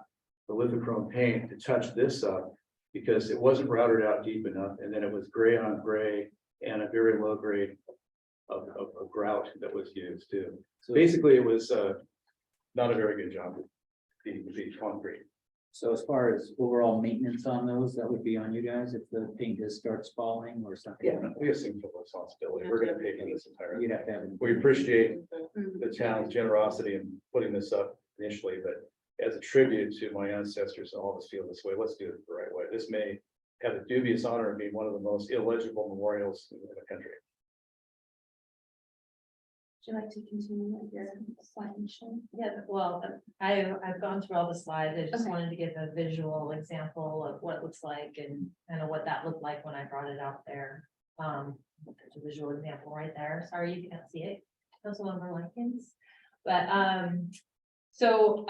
H: the lithochrome paint, to touch this up, because it wasn't routed out deep enough, and then it was gray on gray and a very low grade of grout that was used too. So basically, it was not a very good job. The concrete.
I: so as far as overall maintenance on those, that would be on you guys if the paint just starts falling or something?
H: Yeah, we assume full responsibility. We're gonna pay for this entirely.
I: You'd have to have.
H: We appreciate the town's generosity in putting this up initially, but as a tribute to my ancestors and all of us feel this way, let's do it the right way. This may have the dubious honor of being one of the most illegible memorials in the country.
A: Would you like to continue with your slide and show?
G: Yeah, well, I've gone through all the slides. I just
A: Okay.
G: wanted to give a visual example of what it looks like and kind of what that looked like when I brought it out there. There's a visual example right there. Sorry, you can't see it. Councilmember Likens. But, so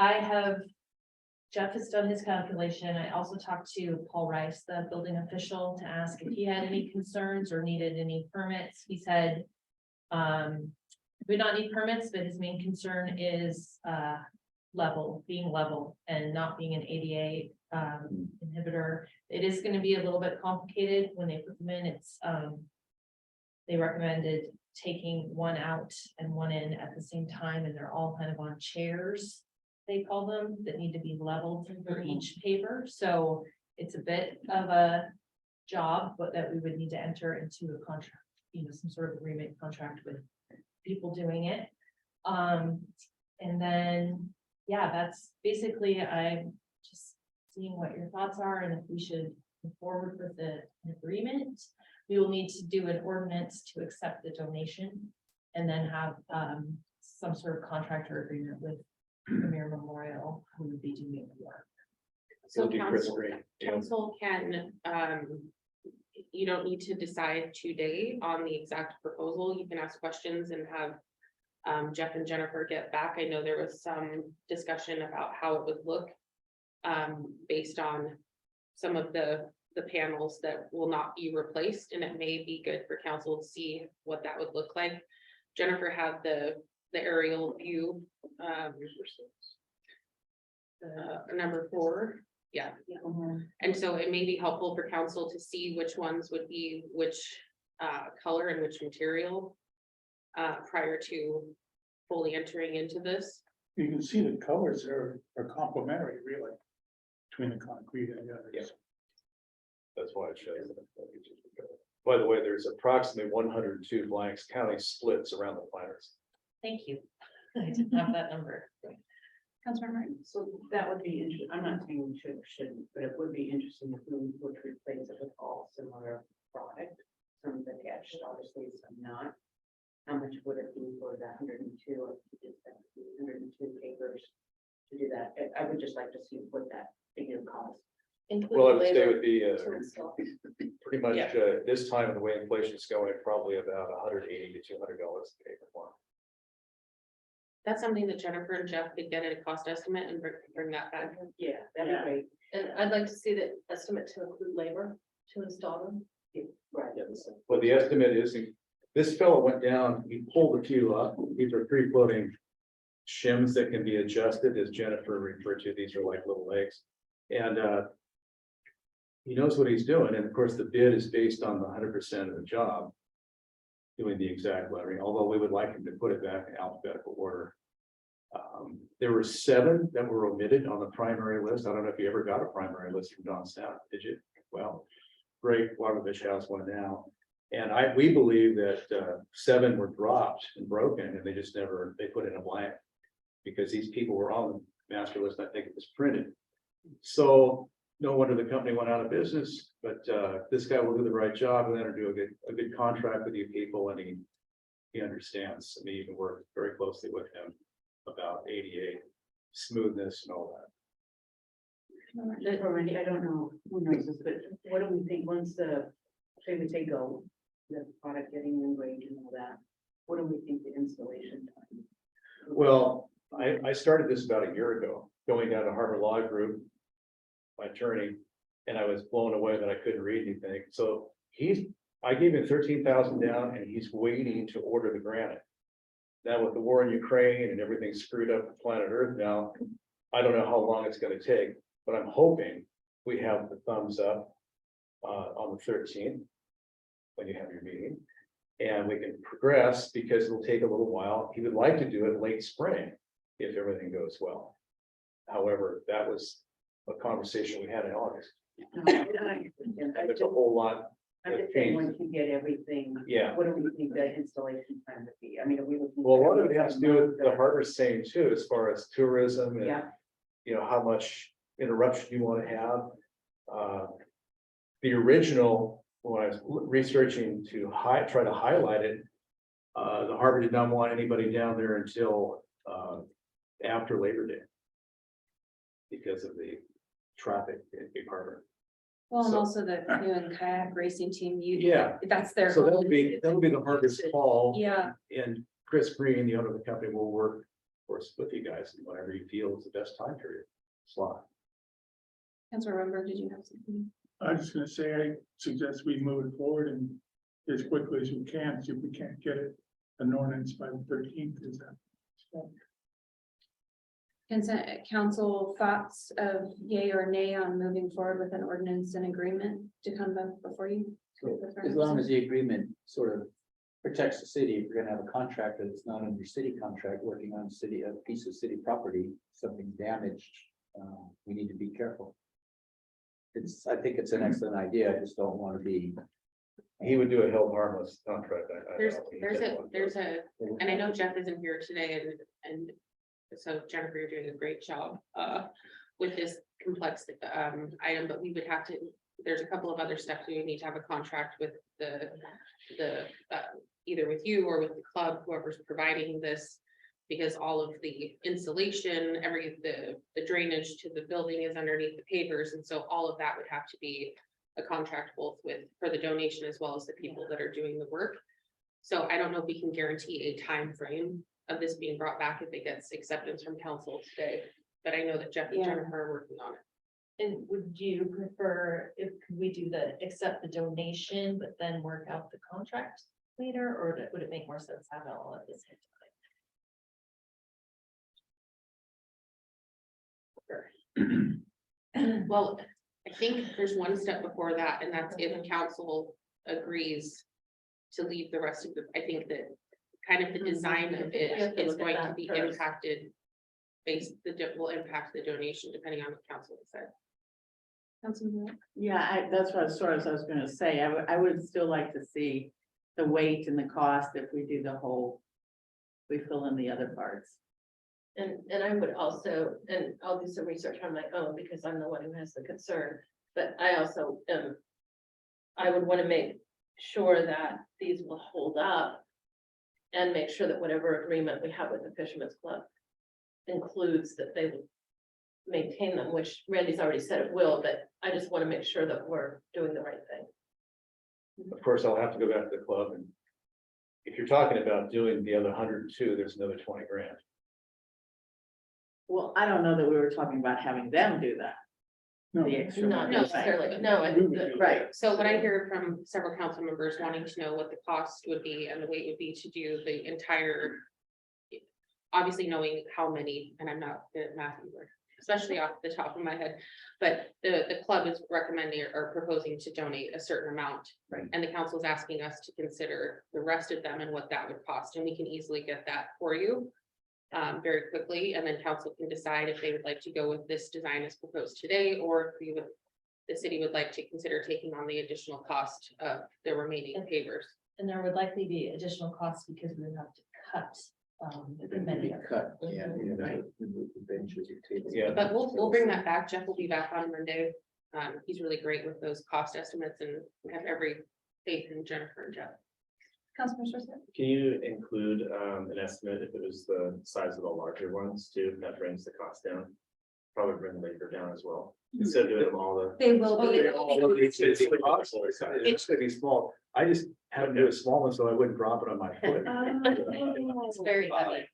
G: Jeff has done his calculation. I also talked to Paul Rice, the building official, to ask if he had any concerns or needed any permits. He said, we don't need permits, but his main concern is being level and not being an ADA inhibitor. It is going to be a little bit complicated when they put them in. They recommended taking one out and one in at the same time, and they're all kind of on chairs, they call them, that need to be leveled for each paver. So it's a bit of a job, but that we would need to enter into a contract, some sort of agreement contract with people doing it. And then, yeah, that's basically, I'm just seeing what your thoughts are and if we should move forward with an agreement. We will need to do an ordinance to accept the donation and then have some sort of contractor agreement with Premier Memorial, who would be doing the work.
D: So
H: It'll be Chris Green.
D: council can, you don't need to decide today on the exact proposal. You can ask questions and have Jeff and Jennifer get back. I know there was some discussion about how it would look. Based on some of the panels that will not be replaced, and it may be good for council to see what that would look like. Jennifer had the aerial view, number 4, yeah. And so it may be helpful for council to see which ones would be which color and which material prior to fully entering into this.
J: You can see the colors are complementary, really, between the concrete and the others.
H: Yeah. That's why it shows. By the way, there's approximately 102 blanks county splits around the planters.
G: Thank you. I didn't have that number.
A: Councilmember Martin?
F: So that would be interesting. I'm not saying we should or shouldn't, but it would be interesting if we would replace it with all similar product. Some attached, obviously, some not. How much would it be for the 102 or 102 acres to do that? I would just like to see what that figure costs.
H: Well, I would say it would be
G: To install.
H: pretty much
C: Yeah.
H: this time and the way inflation is going, probably about $180 to $200 an acre farm.
D: That's something that Jennifer and Jeff could get at a cost estimate and bring that back.
F: Yeah, that'd
G: Yeah.
F: be great.
G: And I'd like to see the estimate to include labor to install them.
F: Right.
H: Well, the estimate is, this fellow went down, he pulled a few up. These are free floating shims that can be adjusted, as Jennifer referred to. These are like little legs. And he knows what he's doing. And of course, the bid is based on the 100% of the job, doing the exact lettering, although we would like him to put it back in alphabetical order. There were 7 that were omitted on the primary list. I don't know if you ever got a primary list from Don Stout, did you? Well, great, Waterfish House one now. And we believe that 7 were dropped and broken, and they just never, they put in a blank. Because these people were on the master list, I think it was printed. So no wonder the company went out of business, but this guy will do the right job and then do a good contract with you people, and he understands. I mean, you can work very closely with him about ADA smoothness and all that.
F: Randy, I don't know who knows this, but what do we think once say we say go, the product getting engraved and all that? What do we think the installation time?
H: Well, I started this about a year ago, going down to Harbor Law Group, my attorney, and I was blown away that I couldn't read anything. So I gave him 13,000 down, and he's waiting to order the granite. Now with the war in Ukraine and everything screwed up with planet Earth now, I don't know how long it's going to take, but I'm hoping we have the thumbs up on the 13th when you have your meeting, and we can progress because it'll take a little while. He would like to do it late spring if everything goes well. However, that was a conversation we had in August. There's a whole lot.
F: I'm just saying, once you get everything,
H: Yeah.
F: what do we think the installation time would be? I mean, are we looking?
H: Well, a lot of it has to do with the harbor saying too, as far as tourism and,
F: Yeah,
H: you know, how much interruption you want to have. The original, when I was researching to try to highlight it, the harbor did not want anybody down there until after Labor Day. Because of the traffic in Big Harbor.
A: Well, and
H: So-
A: also the canoe and kayak racing team,
H: Yeah.
A: that's their.
H: So
A: goal.
H: that'll be the harbor's call.
A: Yeah,
H: And Chris Green, the owner of the company, will work, of course, with you guys, and whatever you feel is the best time period slot.
A: Councilor Rumberg, did you have something?
J: I was just gonna say, I suggest we move it forward and as quickly as we can, see if we can't get it an ordinance by the 13th, is that?
A: Consent council thoughts of yay or nay on moving forward with an ordinance and agreement to come back before you?
I: As long as the agreement sort of protects the city, if you're gonna have a contract that's not under city contract, working on a piece of city property, something damaged, we need to be careful. I think it's an excellent idea, I just don't want to be.
H: He would do a held harmless contract.
D: There's a, and I know Jeff isn't here today, and so Jennifer, you're doing a great job with this complex item, but we would have to, there's a couple of other steps. We would need to have a contract with the either with you or with the club, whoever's providing this, because all of the insulation, the drainage to the building is underneath the pavers, and so all of that would have to be a contract both for the donation as well as the people that are doing the work. So I don't know if we can guarantee a time frame of this being brought back if it gets acceptance from council today. But I know that Jeff and
A: Yeah.
D: Jennifer are working on it.
G: And would you prefer if could we do accept the donation, but then work out the contract later, or would it make more sense to have it all at the same time?
D: Well, I think there's one step before that, and that's if council agrees to leave the rest of the, I think that kind of the design of
G: We have
D: it
G: to
D: is
G: look at
D: going to
G: that
D: be
G: first.
D: impacted. Will impact the donation depending on what council has said.
A: Councilman,
K: Yeah, that's what I was gonna say. I would still like to see the weight and the cost if we do the whole. We fill in the other parts.
C: And I would also, and I'll do some research on my own because I'm the one who has the concern, but I also I would want to make sure that these will hold up. And make sure that whatever agreement we have with the Fisherman's Club includes that they will maintain them, which Randy's already said it will, but I just want to make sure that we're doing the right thing.
H: Of course, I'll have to go back to the club and. If you're talking about doing the other 102, there's another 20 grand.
K: Well, I don't know that we were talking about having them do that.
J: No,
K: The extra.
C: Not
K: money.
C: necessarily, no, I think that,
K: Right,
D: So what I hear from several council members wanting to know what the cost would be and the weight would be to do the entire. Obviously knowing how many, and I'm not good at math either, especially off the top of my head, but the club is recommending or proposing to donate a certain amount.
K: Right.
D: And the council is asking us to consider the rest of them and what that would cost, and we can easily get that for you. Very quickly, and then council can decide if they would like to go with this design as proposed today, or if the city would like to consider taking on the additional cost of the remaining pavers.
G: And there would likely be additional costs because we would have to cut many of them.
I: Cut, yeah.
D: Right.
I: Remove the benches and tables.
H: Yeah.
D: But we'll bring that back. Jeff will be back on Monday. He's really great with those cost estimates, and we have every faith in Jennifer and Jeff.
A: Councilman Schuster?
M: Can you include an estimate if it was the size of the larger ones too? That brings the cost down. Probably bring the labor down as well. Instead of doing them all the.
A: They will be.
H: It's gonna be small. I just had to do a small one so I wouldn't drop it on my foot.
C: it's very heavy.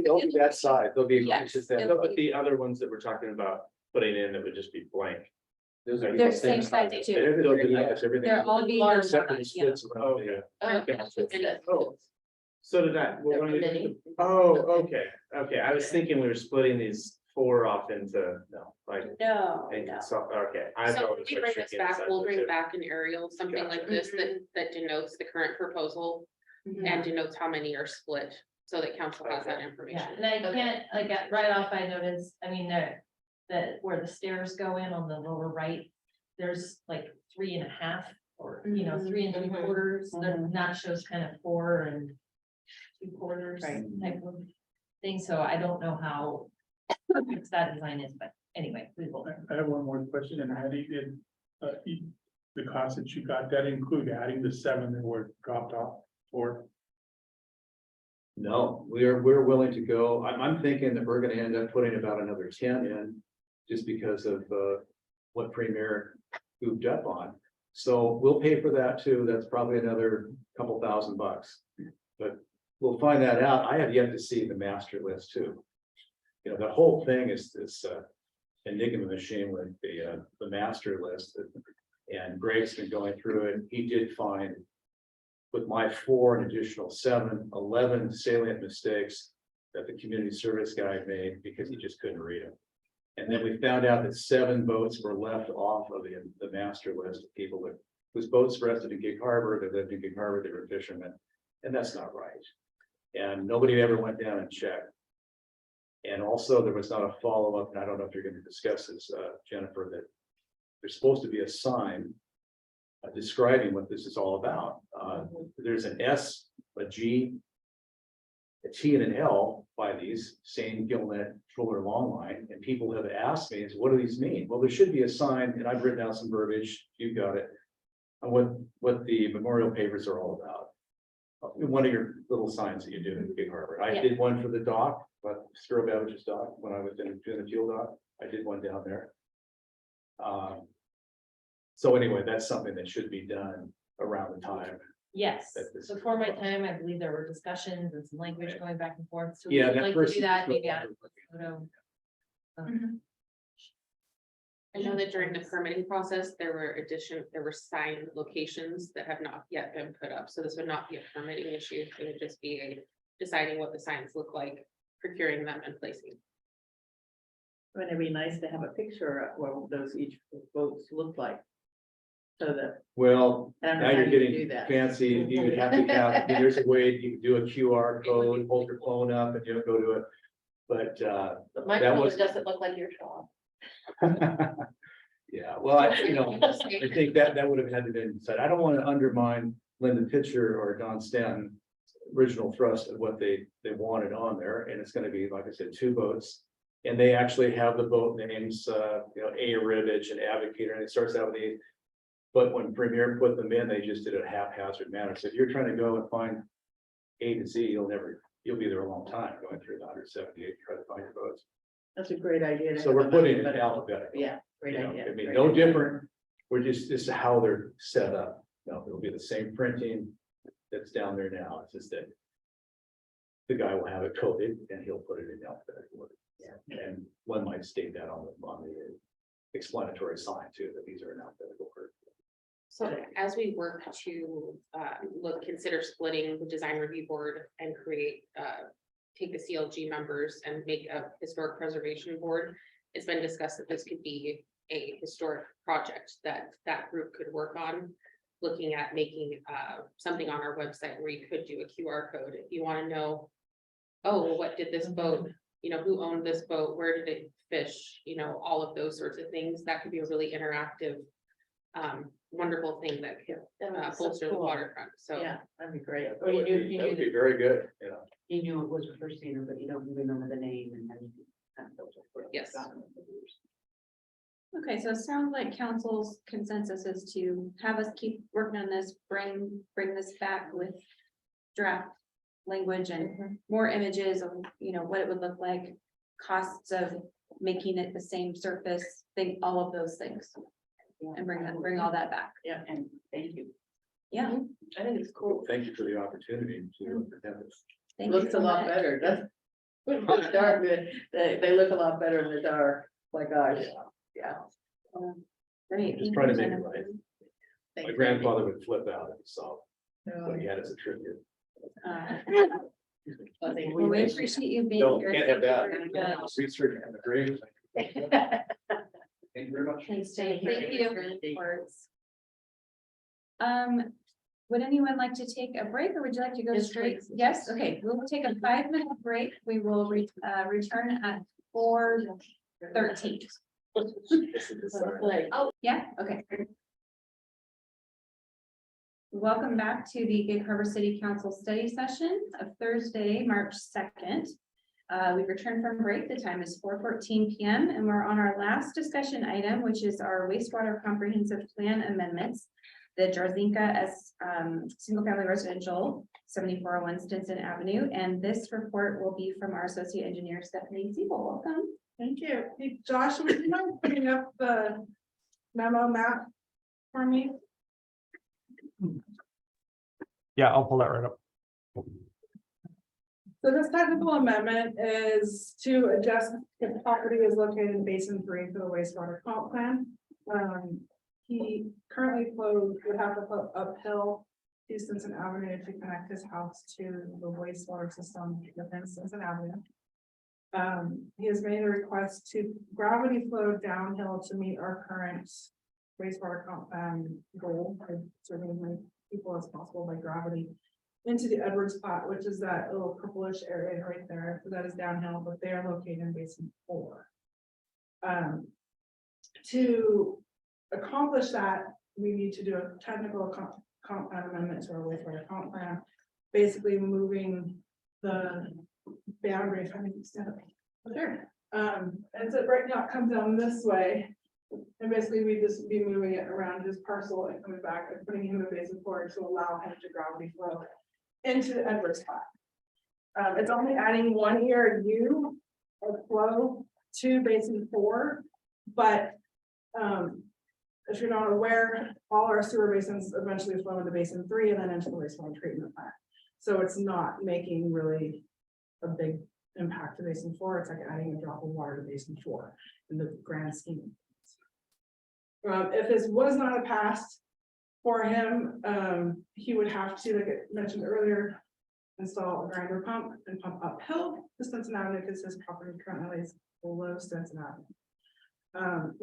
H: They'll be that size. They'll be.
D: Yes.
H: it's just that-
M: No, but the other ones that we're talking about putting in, that would just be blank.
I: Those are
A: They're
I: the
A: same size too.
H: Everything.
A: They're all being.
H: Except for the splits around the,
M: Oh, so did I.
C: There were many.
M: Oh, okay, I was thinking we were splitting these 4 off into,
H: no.
M: like,
A: No,
M: okay. I
D: So
M: thought
D: when
M: it
D: we
M: was
D: bring
M: like
D: this
M: tricky
D: back,
M: inside
D: we'll
M: the
D: bring
M: two.
D: back an aerial, something like this that denotes the current proposal and denotes how many are split, so that council has that
G: Yeah,
D: information.
G: and I can't, like, right off, I noticed, I mean, that where the stairs go in on the lower right, there's like 3.5 or, 3 3/4, that shows kind of 4 3/4
K: Right.
G: type of thing, so I don't know how fixed that design is, but anyway, we will.
J: I have one more question, and Hattie did, the cost that you got, that include adding the 7 that were dropped off, or?
H: No, we're willing to go. I'm thinking that we're gonna end up putting about another 10 in. Just because of what Premier moved up on. So we'll pay for that too. That's probably another couple $1,000. But we'll find that out. I have yet to see the master list too. You know, the whole thing is this enigma machine with the master list. And Greg's been going through it. He did find with my 4 an additional 7, 11 salient mistakes that the community service guy made because he just couldn't read them. And then we found out that 7 boats were left off of the master list of people whose boats rested in Gig Harbor, they lived in Gig Harbor, they were fishermen, and that's not right. And nobody ever went down and checked. And also there was not a follow-up, and I don't know if you're going to discuss this, Jennifer, that there's supposed to be a sign describing what this is all about. There's an S, a G, a T and an L by these same gillnet trawler long line, and people have asked me, what do these mean? Well, there should be a sign, and I've written out some verbiage, you've got it, on what the memorial papers are all about. One of your little signs that you do in Gig Harbor. I did one for the dock, but Skirrow Babbage's dock, when I was doing the fuel dock, I did one down there. So anyway, that's something that should be done around the time
G: Yes,
H: That this-
G: before my time, I believe there were discussions and some language going back and forth, so
H: Yeah,
G: we'd
H: that
G: like to
H: first.
G: do that, maybe add a photo.
D: I know that during the permitting process, there were sign locations that have not yet been put up, so this would not be a permitting issue, it would just be a deciding what the signs look like, procuring them and placing.
K: Wouldn't it be nice to have a picture of what those each votes look like? So that,
H: Well,
K: I don't know
H: now
K: how
H: you're
K: you do
H: getting
K: that.
H: fancy, you would have to have, there's a way you can do a QR code, hold your phone up and you don't go to it. But,
C: But my
H: That
C: color
H: was-
C: doesn't look like your shop.
H: yeah, well, I think that would have had to been said. I don't want to undermine Linda Pitcher or Don Stanton. Original thrust of what they wanted on there, and it's gonna be, like I said, 2 boats. And they actually have the boat names, A Ribbage and Advocator, and it starts out with A. But when Premier put them in, they just did it a haphazard manner. So if you're trying to go and find A to Z, you'll be there a long time going through the 178, trying to find your boats.
K: That's a great idea. to
H: So
K: have
H: we're
K: them
H: putting it
K: alphabetical.
H: alphabetical.
K: Yeah, great
H: You know,
K: idea.
H: I mean,
K: great
H: no
K: idea.
H: different. We're just, this is how they're set up. No, it'll be the same printing that's down there now. It's just that the guy will have it coded and he'll put it in alphabetical order.
K: Yeah.
H: And one might state that on the explanatory sign too, that these are in alphabetical order.
D: So as we work to consider splitting the design review board and create, take the CLG members and make a historic preservation board, it's been discussed that this could be a historic project that group could work on. Looking at making something on our website where you could do a QR code if you want to know, oh, well, what did this boat, who owned this boat, where did it fish, all of those sorts of things. That could be a really interactive, wonderful thing that could bolster the waterfront. So
K: Yeah, that'd be great.
H: That would be very good,
F: You knew it was Christina, but you don't remember the name and then.
D: Yes.
A: Okay, so it sounds like council's consensus is to have us keep working on this, bring this back with draft language and more images of, what it would look like, costs of making it the same surface, all of those things. And bring all that back.
K: Yeah,
F: And thank you.
A: Yeah.
C: I think it's cool.
H: Thank you for the opportunity to present this.
A: thank you
K: looks a
A: so
K: lot
A: much.
K: better, doesn't it? The dark, they look a lot better in the dark, my gosh, yeah.
A: Great.
H: Just trying to make it right.
K: Thank
H: My
K: you.
H: grandfather would flip out if he saw what
K: Oh,
H: he had as a tribute.
K: I think
A: Well, we
K: we-
A: appreciate you being
H: No,
A: here.
H: can't have that.
A: Thank you very much.
H: Research and the grave. Thank you very much.
A: Thanks, Jay.
K: Thank you.
A: Reports. Would anyone like to take a break or would you like to go
G: Yes,
A: straight?
G: please.
A: Yes, okay, we'll take a 5-minute break. We will return at 4:13. Yeah, okay. Welcome back to the Gig Harbor City Council study session of Thursday, March 2nd. We've returned from break. The time is 4:14 p.m. and we're on our last discussion item, which is our wastewater comprehensive plan amendments. The Jarzinka as single family residential 7401 Stinson Avenue. And this report will be from our associate engineer, Stephanie Siebel. Welcome.
O: Thank you. Hey, Josh, would you mind putting up the memo map for me?
P: Yeah, I'll pull that right up.
O: So this technical amendment is to adjust the property is located in basin 3 for the wastewater comp plan. He currently would have to flow uphill to Stinson Avenue to connect his house to the wastewater system within Stinson Avenue. He has made a request to gravity flow downhill to meet our current wastewater goal of serving as many people as possible by gravity into the Edwards Plat, which is that little purplish area right there. So that is downhill, but they are located in basin 4. To accomplish that, we need to do a technical comp plan amendment to our wastewater comp plan, basically moving the boundaries. I think it's sure. And so right now it comes down this way. And basically we just be moving it around his parcel and coming back and putting him in basin 4 to allow him to gravity flow into the Edwards Plat. It's only adding 1 ERU of flow to basin 4, but if you're not aware, all our sewer basins eventually flow into basin 3 and then into the wastewater treatment plant. So it's not making really a big impact to basin 4. It's like adding a drop of water to basin 4 in the grand scheme of things. If this was not a pass for him, he would have to, like I mentioned earlier, install a grinder pump and pump uphill to Stinson Avenue because his property currently lays below Stinson Avenue.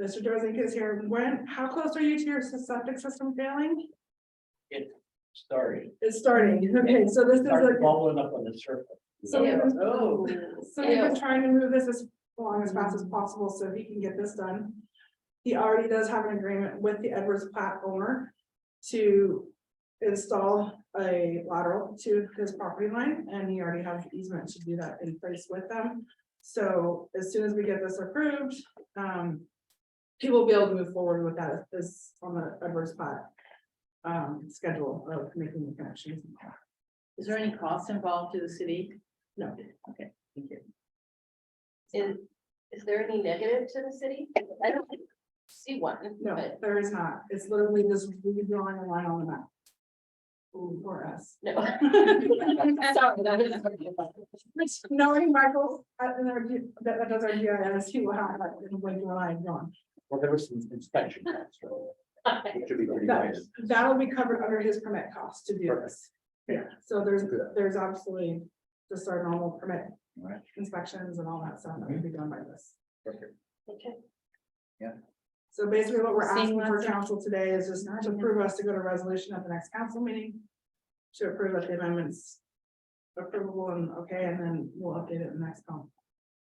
O: Mr. Dorzink is here. How close are you to your septic system failing?
I: Sorry.
O: It's starting. Okay, so this is a.
I: Bubbling up on the surface.
O: So we've been,
C: Oh.
O: so we've been trying to move this as along as fast as possible so he can get this done. He already does have an agreement with the Edwards Plat owner to install a lateral to his property line, and he already has the easement to do that in place with them. So as soon as we get this approved, he will be able to move forward with that is on the Edwards Plat schedule of making the connections.
K: Is there any cost involved to the city?
O: No.
K: Okay, thank you.
C: Is there any negative to the city? I don't see one.
O: No,
C: but
O: there is not. It's literally just redrawing a line on the map. For us.
C: No. Sorry, that is.
O: Knowing Michael, that does our GIS, he will have that in when you're lying on.
I: Well, there was some inspection. So it should be pretty nice.
O: That'll be covered under his permit cost to do this. Yeah, so there's absolutely just our normal permit
I: Right.
O: inspections and all that stuff that will be done by this.
I: Perfect.
C: Okay.
O: So basically what we're
A: Seeing
O: asking for
A: lots of-
O: council today is just to approve us to go to resolution at the next council meeting. To approve that the amendments approvable and okay, and then we'll update it in the next call.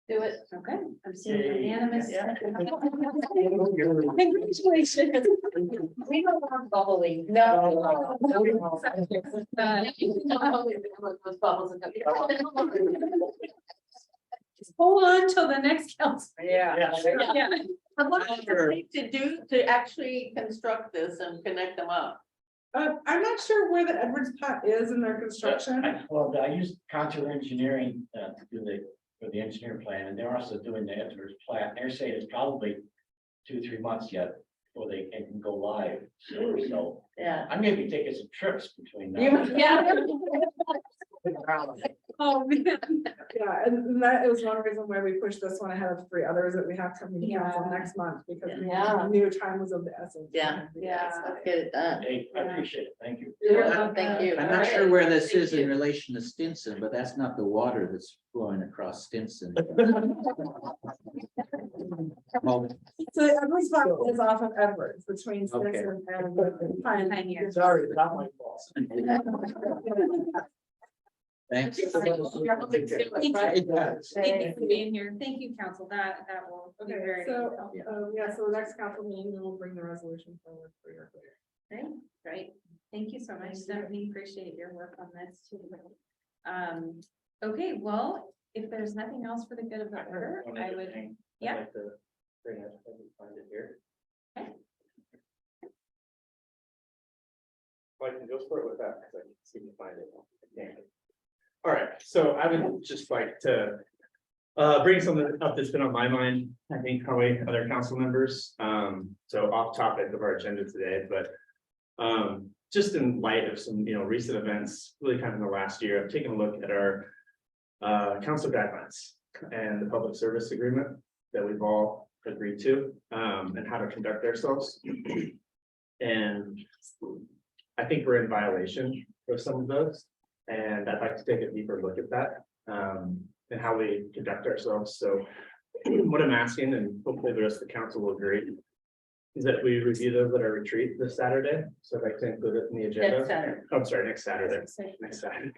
C: Do it.
A: Okay, I'm seeing unanimous.
C: Congratulations. We don't want bubbly. No.
A: Just hold on till the next council.
K: Yeah.
A: Yeah.
K: What does it take to do to actually construct this and connect them up?
O: I'm not sure where the Edwards Plat is in their construction.
I: Well, I used Contour Engineering to do for the engineer plan, and they're also doing the Edwards plat. They're saying it's probably 2-3 months yet before they can go live. So
K: Yeah.
I: I'm gonna be taking some trips between now.
C: Yeah.
A: Oh, man.
O: Yeah, and that is one reason why we pushed this one ahead of 3 others that we have coming to council
A: Yeah.
O: next month, because we
K: Yeah.
O: knew time was of the essence.
K: Yeah.
A: Yeah.
K: Let's get it done.
I: Hey, I appreciate it. Thank you.
K: Thank you.
I: I'm not sure where this is in relation to Stinson, but that's not the water that's flowing across Stinson. Well,
O: So the Edwards Plat is off of Edwards between
I: Okay.
O: Stinson and Pioneer.
I: sorry, not my fault. Thanks.
A: Thank you for being here. Thank you, council. That will be
O: Okay,
A: very.
O: so, yeah, so the next council meeting, we will bring the resolution forward for your.
A: Great. Thank you so much, Stephanie. Appreciate your work on this too. Okay, well, if there's nothing else for the good of the order, I would, yeah.
M: Bring it, find it here.
A: Okay.
M: Well, I can go for it with that, because I can see to find it. Yeah. All right, so I would just like to bring something up that's been on my mind, I think probably other council members. So off topic of our agenda today, but just in light of some, recent events, really kind of in the last year, I've taken a look at our council guidelines and the public service agreement that we've all agreed to, and how to conduct ourselves. And I think we're in violation of some of those. And I'd like to take a deeper look at that, and how we conduct ourselves. So what I'm asking, and hopefully the rest of the council will agree, is that we review those at our retreat this Saturday. So I'd like to include it in the agenda.
K: Next Saturday.
M: Oh, I'm sorry, next Saturday. Next Saturday.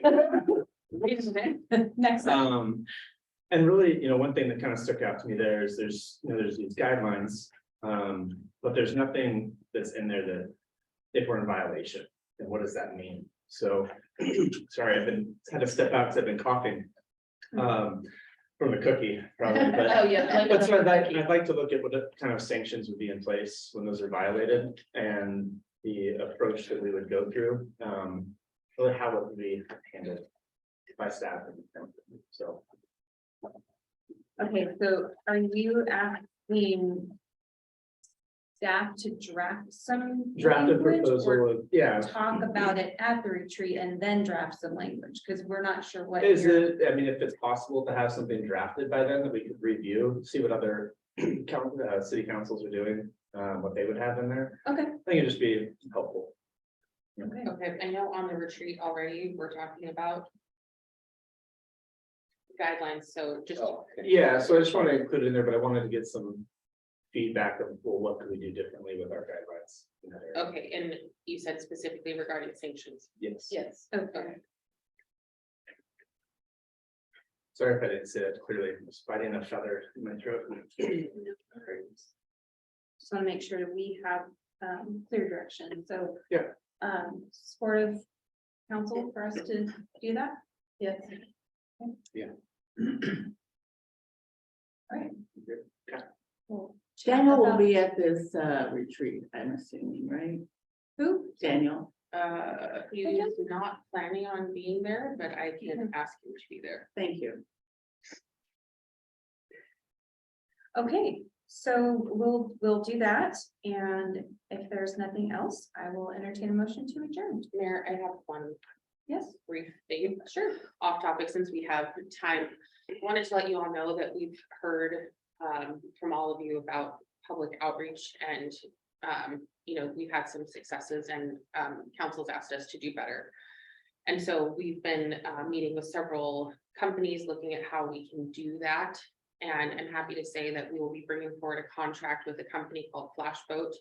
A: Next.
M: And really, one thing that kind of stuck out to me there is there's these guidelines, but there's nothing that's in there that if we're in violation, then what does that mean? So, sorry, had to step out because I've been coughing from the cookie, probably, but.
C: Oh, yeah.
M: But so I'd like to look at what kind of sanctions would be in place when those are violated and the approach that we would go through. Really how it would be handled by staff. So.
A: Okay, so are you asking staff to draft some.
M: Draft a
A: language, or
M: proposal of, yeah.
A: talk about it at the retreat and then draft some language, because we're not sure what.
M: Is
A: you're-
M: it, I mean, if it's possible to have something drafted by then that we could review, see what other city councils are doing, what they would have in there.
A: Okay,
M: I think it'd just be helpful.
A: okay.
D: Okay, I know on the retreat already, we're talking about guidelines, so just,
M: Yeah, so I just want to include it in there, but I wanted to get some feedback of, well, what could we do differently with our guidelines? in that area.
D: okay, and you said specifically regarding sanctions.
M: Yes.
D: Yes.
A: Okay.
M: Sorry if I didn't say that clearly, I'm just fighting a feather in my throat.
A: Just want to make sure that we have clear direction, so.
M: Yeah.
A: Supportive council for us to do that?
K: Yes.
M: Yeah.
A: All right. Well,
K: Daniel will be at this retreat, I'm assuming, right?
A: Who?
K: Daniel,
D: He is not planning on being there, but I can ask him to be there.
K: thank you.
A: Okay, so we'll do that, and if there's nothing else, I will entertain a motion to adjourn.
D: Mayor, I have one
A: Yes,
D: brief thing,
A: sure.
D: off topic since we have time. Wanted to let you all know that we've heard from all of you about public outreach and we've had some successes and council's asked us to do better. And so we've been meeting with several companies, looking at how we can do that. And I'm happy to say that we will be bringing forward a contract with a company called Flashboat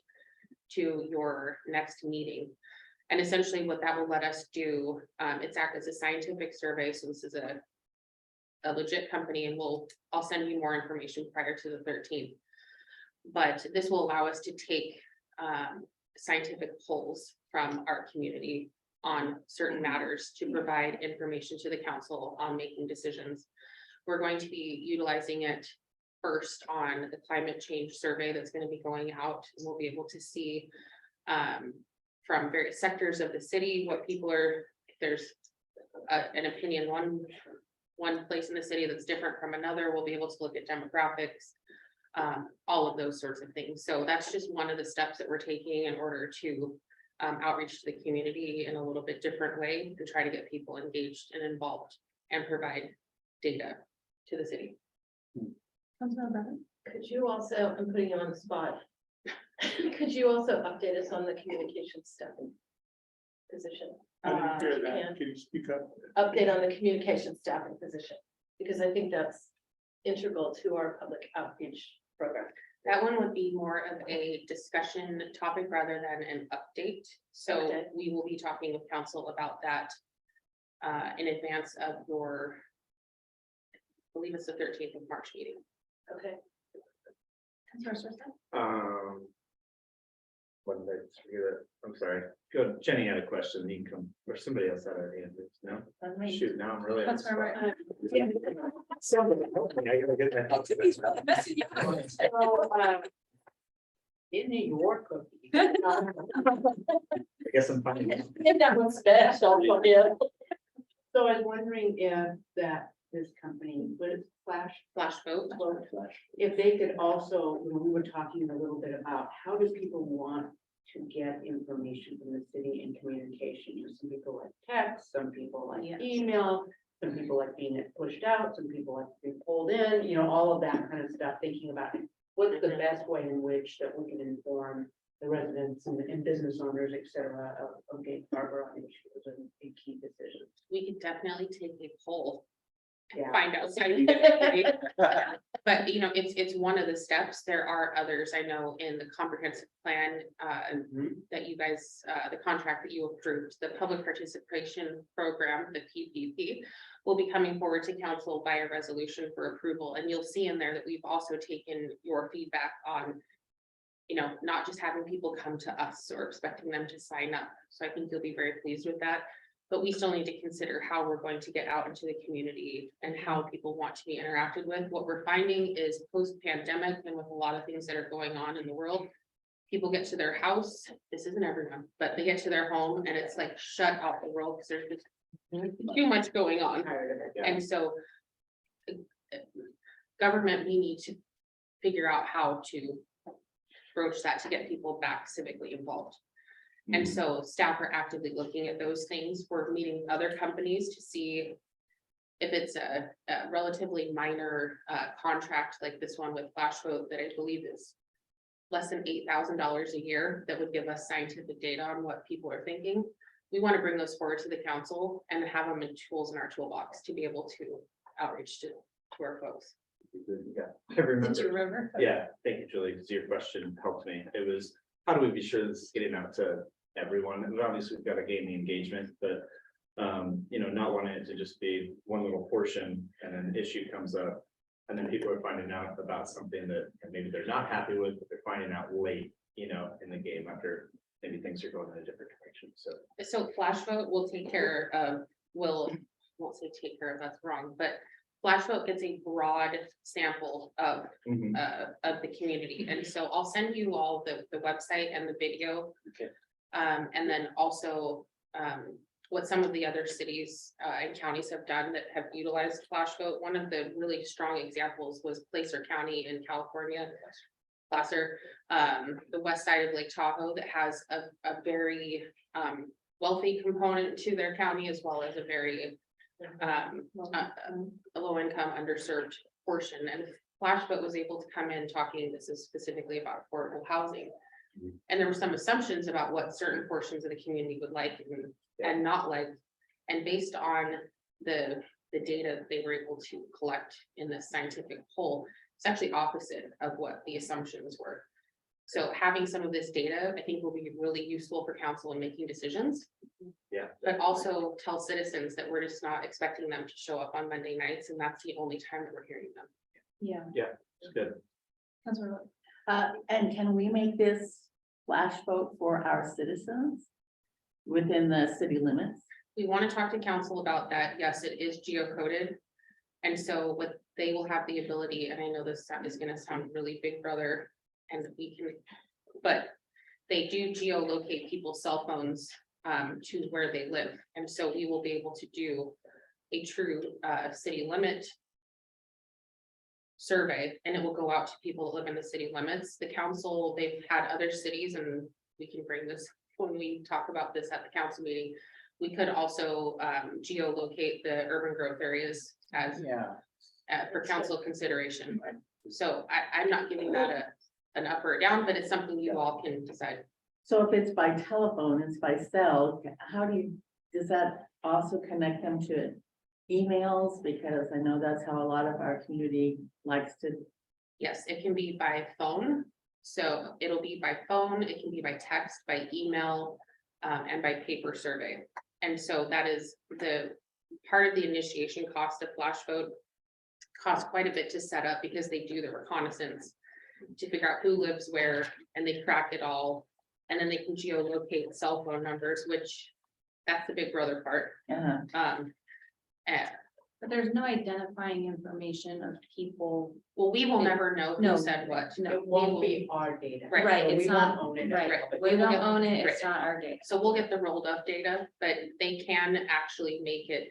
D: to your next meeting. And essentially what that will let us do, it's act as a scientific survey, so this is a legit company, and I'll send you more information prior to the 13th. But this will allow us to take scientific polls from our community on certain matters to provide information to the council on making decisions. We're going to be utilizing it first on the climate change survey that's going to be going out. We'll be able to see from various sectors of the city what people are, if there's an opinion one place in the city that's different from another, we'll be able to look at demographics, all of those sorts of things. So that's just one of the steps that we're taking in order to outreach to the community in a little bit different way to try to get people engaged and involved and provide data to the city.
A: Councilmember Brennan?
C: Could you also, I'm putting you on the spot. Could you also update us on the communication staffing position?
J: I didn't hear
C: And
J: that. Can you speak up?
C: update on the communication staffing position, because I think that's integral to our public outreach program.
D: That one would be more of a discussion topic rather than an update. So
C: Okay.
D: we will be talking with council about that in advance of your, I believe it's the 13th of March meeting.
C: Okay.
A: Councilor Swartz?
H: What did I just forget it? I'm sorry. Go, Jenny had a question. You can come, or somebody else had a hand. No? Shoot, now I'm really. on the
A: Councilmember
H: spot.
A: Brennan?
H: Somebody help me, I gotta get that.
F: In New York.
H: I guess I'm fine.
C: Maybe that one's special for you.
F: So I was wondering if this company, what is
D: Flashboat.
F: if they could also, we were talking a little bit about how do people want to get information from the city and communication? Some people like text, some people like
A: Yes.
F: email, some people like being pushed out, some people like being pulled in, all of that kind of stuff, thinking about what's the best way in which that we can inform the residents and business owners, et cetera, of Gate Harbor on issues and key decisions.
D: We could definitely take a poll. and
F: Yeah.
D: Find out scientifically. But it's one of the steps. There are others I know in the comprehensive plan that you guys, the contract that you approved, the public participation program, the PPP, will be coming forward to council by a resolution for approval. And you'll see in there that we've also taken your feedback on, not just having people come to us or expecting them to sign up. So I think you'll be very pleased with that. But we still need to consider how we're going to get out into the community and how people want to be interacted with. What we're finding is post-pandemic and with a lot of things that are going on in the world, people get to their house, this isn't everyone, but they get to their home and it's like shut out the world because there's just too much going on. And so government, we need to figure out how to broach that to get people back civically involved. And so staff are actively looking at those things. We're meeting other companies to see if it's a relatively minor contract like this one with Flash Vote that I believe is less than $8,000 a year that would give us scientific data on what people are thinking. We want to bring those forward to the council and have them in tools in our toolbox to be able to outreach to our folks.
M: Yeah, I remember.
A: Did you remember?
M: Yeah, thank you, Julie, because your question helped me. It was, how do we be sure this is getting out to everyone? And obviously, we've got to gain the engagement, but you know, not wanting it to just be one little portion and an issue comes up. And then people are finding out about something that maybe they're not happy with, but they're finding out late, you know, in the game after maybe things are going in a different direction.
D: So Flash Vote will take care of, won't say take care of, that's wrong, but Flash Vote gets a broad sample of the community. And so I'll send you all the website and the video.
M: Okay.
D: And then also, what some of the other cities and counties have done that have utilized Flash Vote. One of the really strong examples was Placer County in California. Placer, the west side of Lake Tahoe, that has a very wealthy component to their county, as well as a very a low income underserved portion. And Flash Vote was able to come in talking, this is specifically about affordable housing. And there were some assumptions about what certain portions of the community would like and not like. And based on the data they were able to collect in this scientific poll, it's actually opposite of what the assumptions were. So having some of this data, I think, will be really useful for council in making decisions.
M: Yeah.
D: But also tell citizens that we're just not expecting them to show up on Monday nights, and that's the only time that we're hearing them.
A: Yeah.
M: It's good.
A: Councilor Wood.
K: And can we make this flash vote for our citizens within the city limits?
D: We want to talk to council about that. Yes, it is geocoded. And so what they will have the ability, and I know this is going to sound really big brother, and we can, but they do geolocate people's cell phones to where they live. And so we will be able to do a true city limit survey, and it will go out to people that live in the city limits. The council, they've had other cities, and we can bring this when we talk about this at the council meeting. We could also geolocate the urban growth areas as for council consideration. So I'm not giving that an up or down, but it's something you all can decide.
K: So if it's by telephone, it's by cell, does that also connect them to emails? Because I know that's how a lot of our community likes to.
D: Yes, it can be by phone. So it'll be by phone, it can be by text, by email, and by paper survey. And so that is the part of the initiation cost of Flash Vote. Costs quite a bit to set up because they do the reconnaissance to figure out who lives where, and they track it all. And then they can geolocate cell phone numbers, which that's the big brother part.
A: But there's no identifying information of people.
D: Well, we will never know
A: No.
D: who said what.
A: No.
K: It won't be our data.
D: Right,
K: So
A: it's
K: we
A: not-
K: won't own it.
A: Right,
K: but
A: we
D: will
A: don't
D: get-
A: own it, it's
D: right.
A: not our data.
D: So we'll get the rolled up data, but they can actually make it.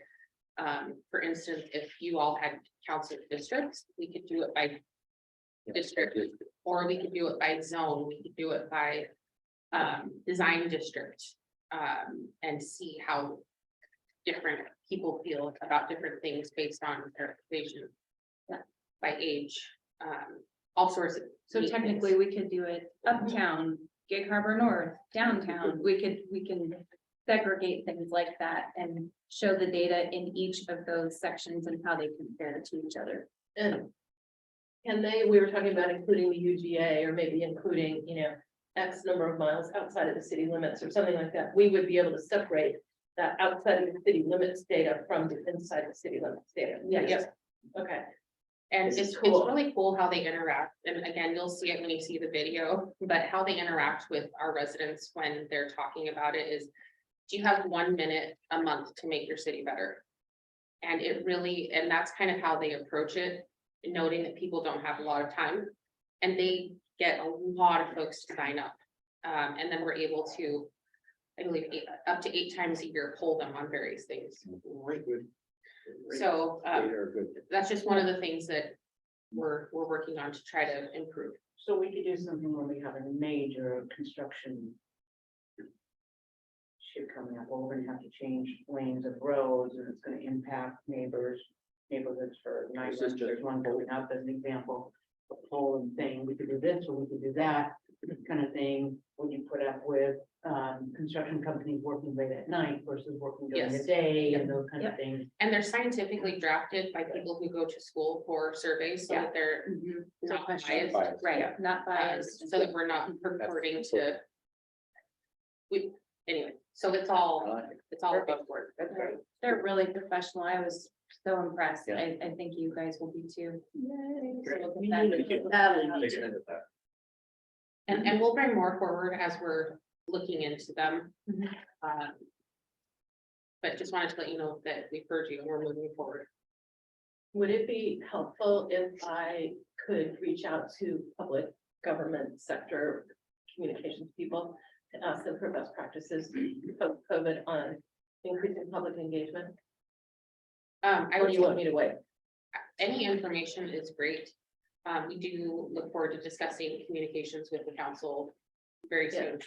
D: For instance, if you all had council districts, we could do it by district, or we could do it by zone, we could do it by design district. And see how different people feel about different things based on their vision. By age, all sorts of.
A: So
D: neat
A: technically,
D: things.
A: we could do it uptown, Gig Harbor North, downtown. We can segregate things like that and show the data in each of those sections and how they compare to each other.
C: And we were talking about including the UGA, or maybe including, X number of miles outside of the city limits or something like that. We would be able to separate that outside of the city limits data from the inside the city limits data.
A: Yes.
C: Okay.
D: And
C: This
D: it's
C: is cool.
D: really cool how they interact, and again, you'll see it when you see the video, but how they interact with our residents when they're talking about it is. Do you have 1 minute a month to make your city better? And and that's kind of how they approach it, noting that people don't have a lot of time. And they get a lot of folks to sign up. And then we're able to, I believe, up to 8 times a year, poll them on various things. So that's just one of the things that we're working on to try to improve.
F: So we could do something when we have a major construction shit coming up, where we're gonna have to change lanes of roads, and it's gonna impact neighborhoods for 9
I: This is
F: months.
I: just-
F: There's one going up as an example, a pole and thing, we could do this, or we could do that, kind of thing. Would you put up with, construction companies working late at night versus working during the
C: Yes.
F: day and those kind of things?
D: And they're scientifically drafted by people who go to school for surveys, so that they're not biased.
A: Right, not biased.
D: So that we're not purporting to. Anyway, so it's all above board.
F: That's great.
A: They're really professional. I was so impressed.
I: Yeah.
A: I think you guys will be too.
K: Great.
A: So
K: We
A: that-
K: need to badly need
H: Take
K: to.
H: a minute that.
D: And we'll bring more forward as we're looking into them. But just wanted to let you know that we've heard you and we're moving forward.
K: Would it be helpful if I could reach out to public government sector communications people to ask them for best practices post-COVID on increasing public engagement?
D: I
K: Or
D: would
K: do you want me to wait?
D: any information is great. We do look forward to discussing communications with the council very soon.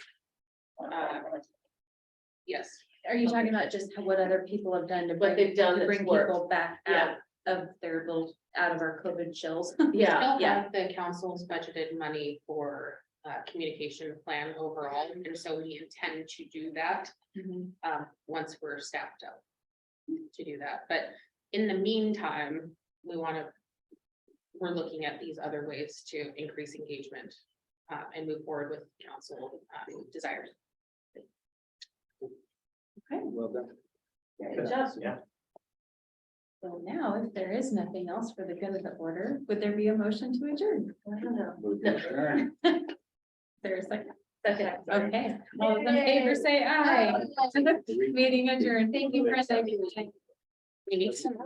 D: Yes.
A: Are you talking about just what other people have done to
K: What they've done
A: to
K: that's
A: bring
K: worked.
A: people back
K: Yeah.
A: out of their little, out of our COVID chills?
K: Yeah,
D: Still have the council's budgeted money for communication plan overall, and so we intend to do that once we're staffed up to do that. But in the meantime, we're looking at these other ways to increase engagement and move forward with council desires.
A: Okay,
I: Well done.
A: good job.
M: Yeah.
A: So now, if there is nothing else for the good of the order, would there be a motion to adjourn?
K: I don't know.
I: Move to adjourn.
A: There's a second.
K: Second.
A: Okay, all those in favor say aye. Meeting adjourned. Thank you, Brenda.
D: We need some.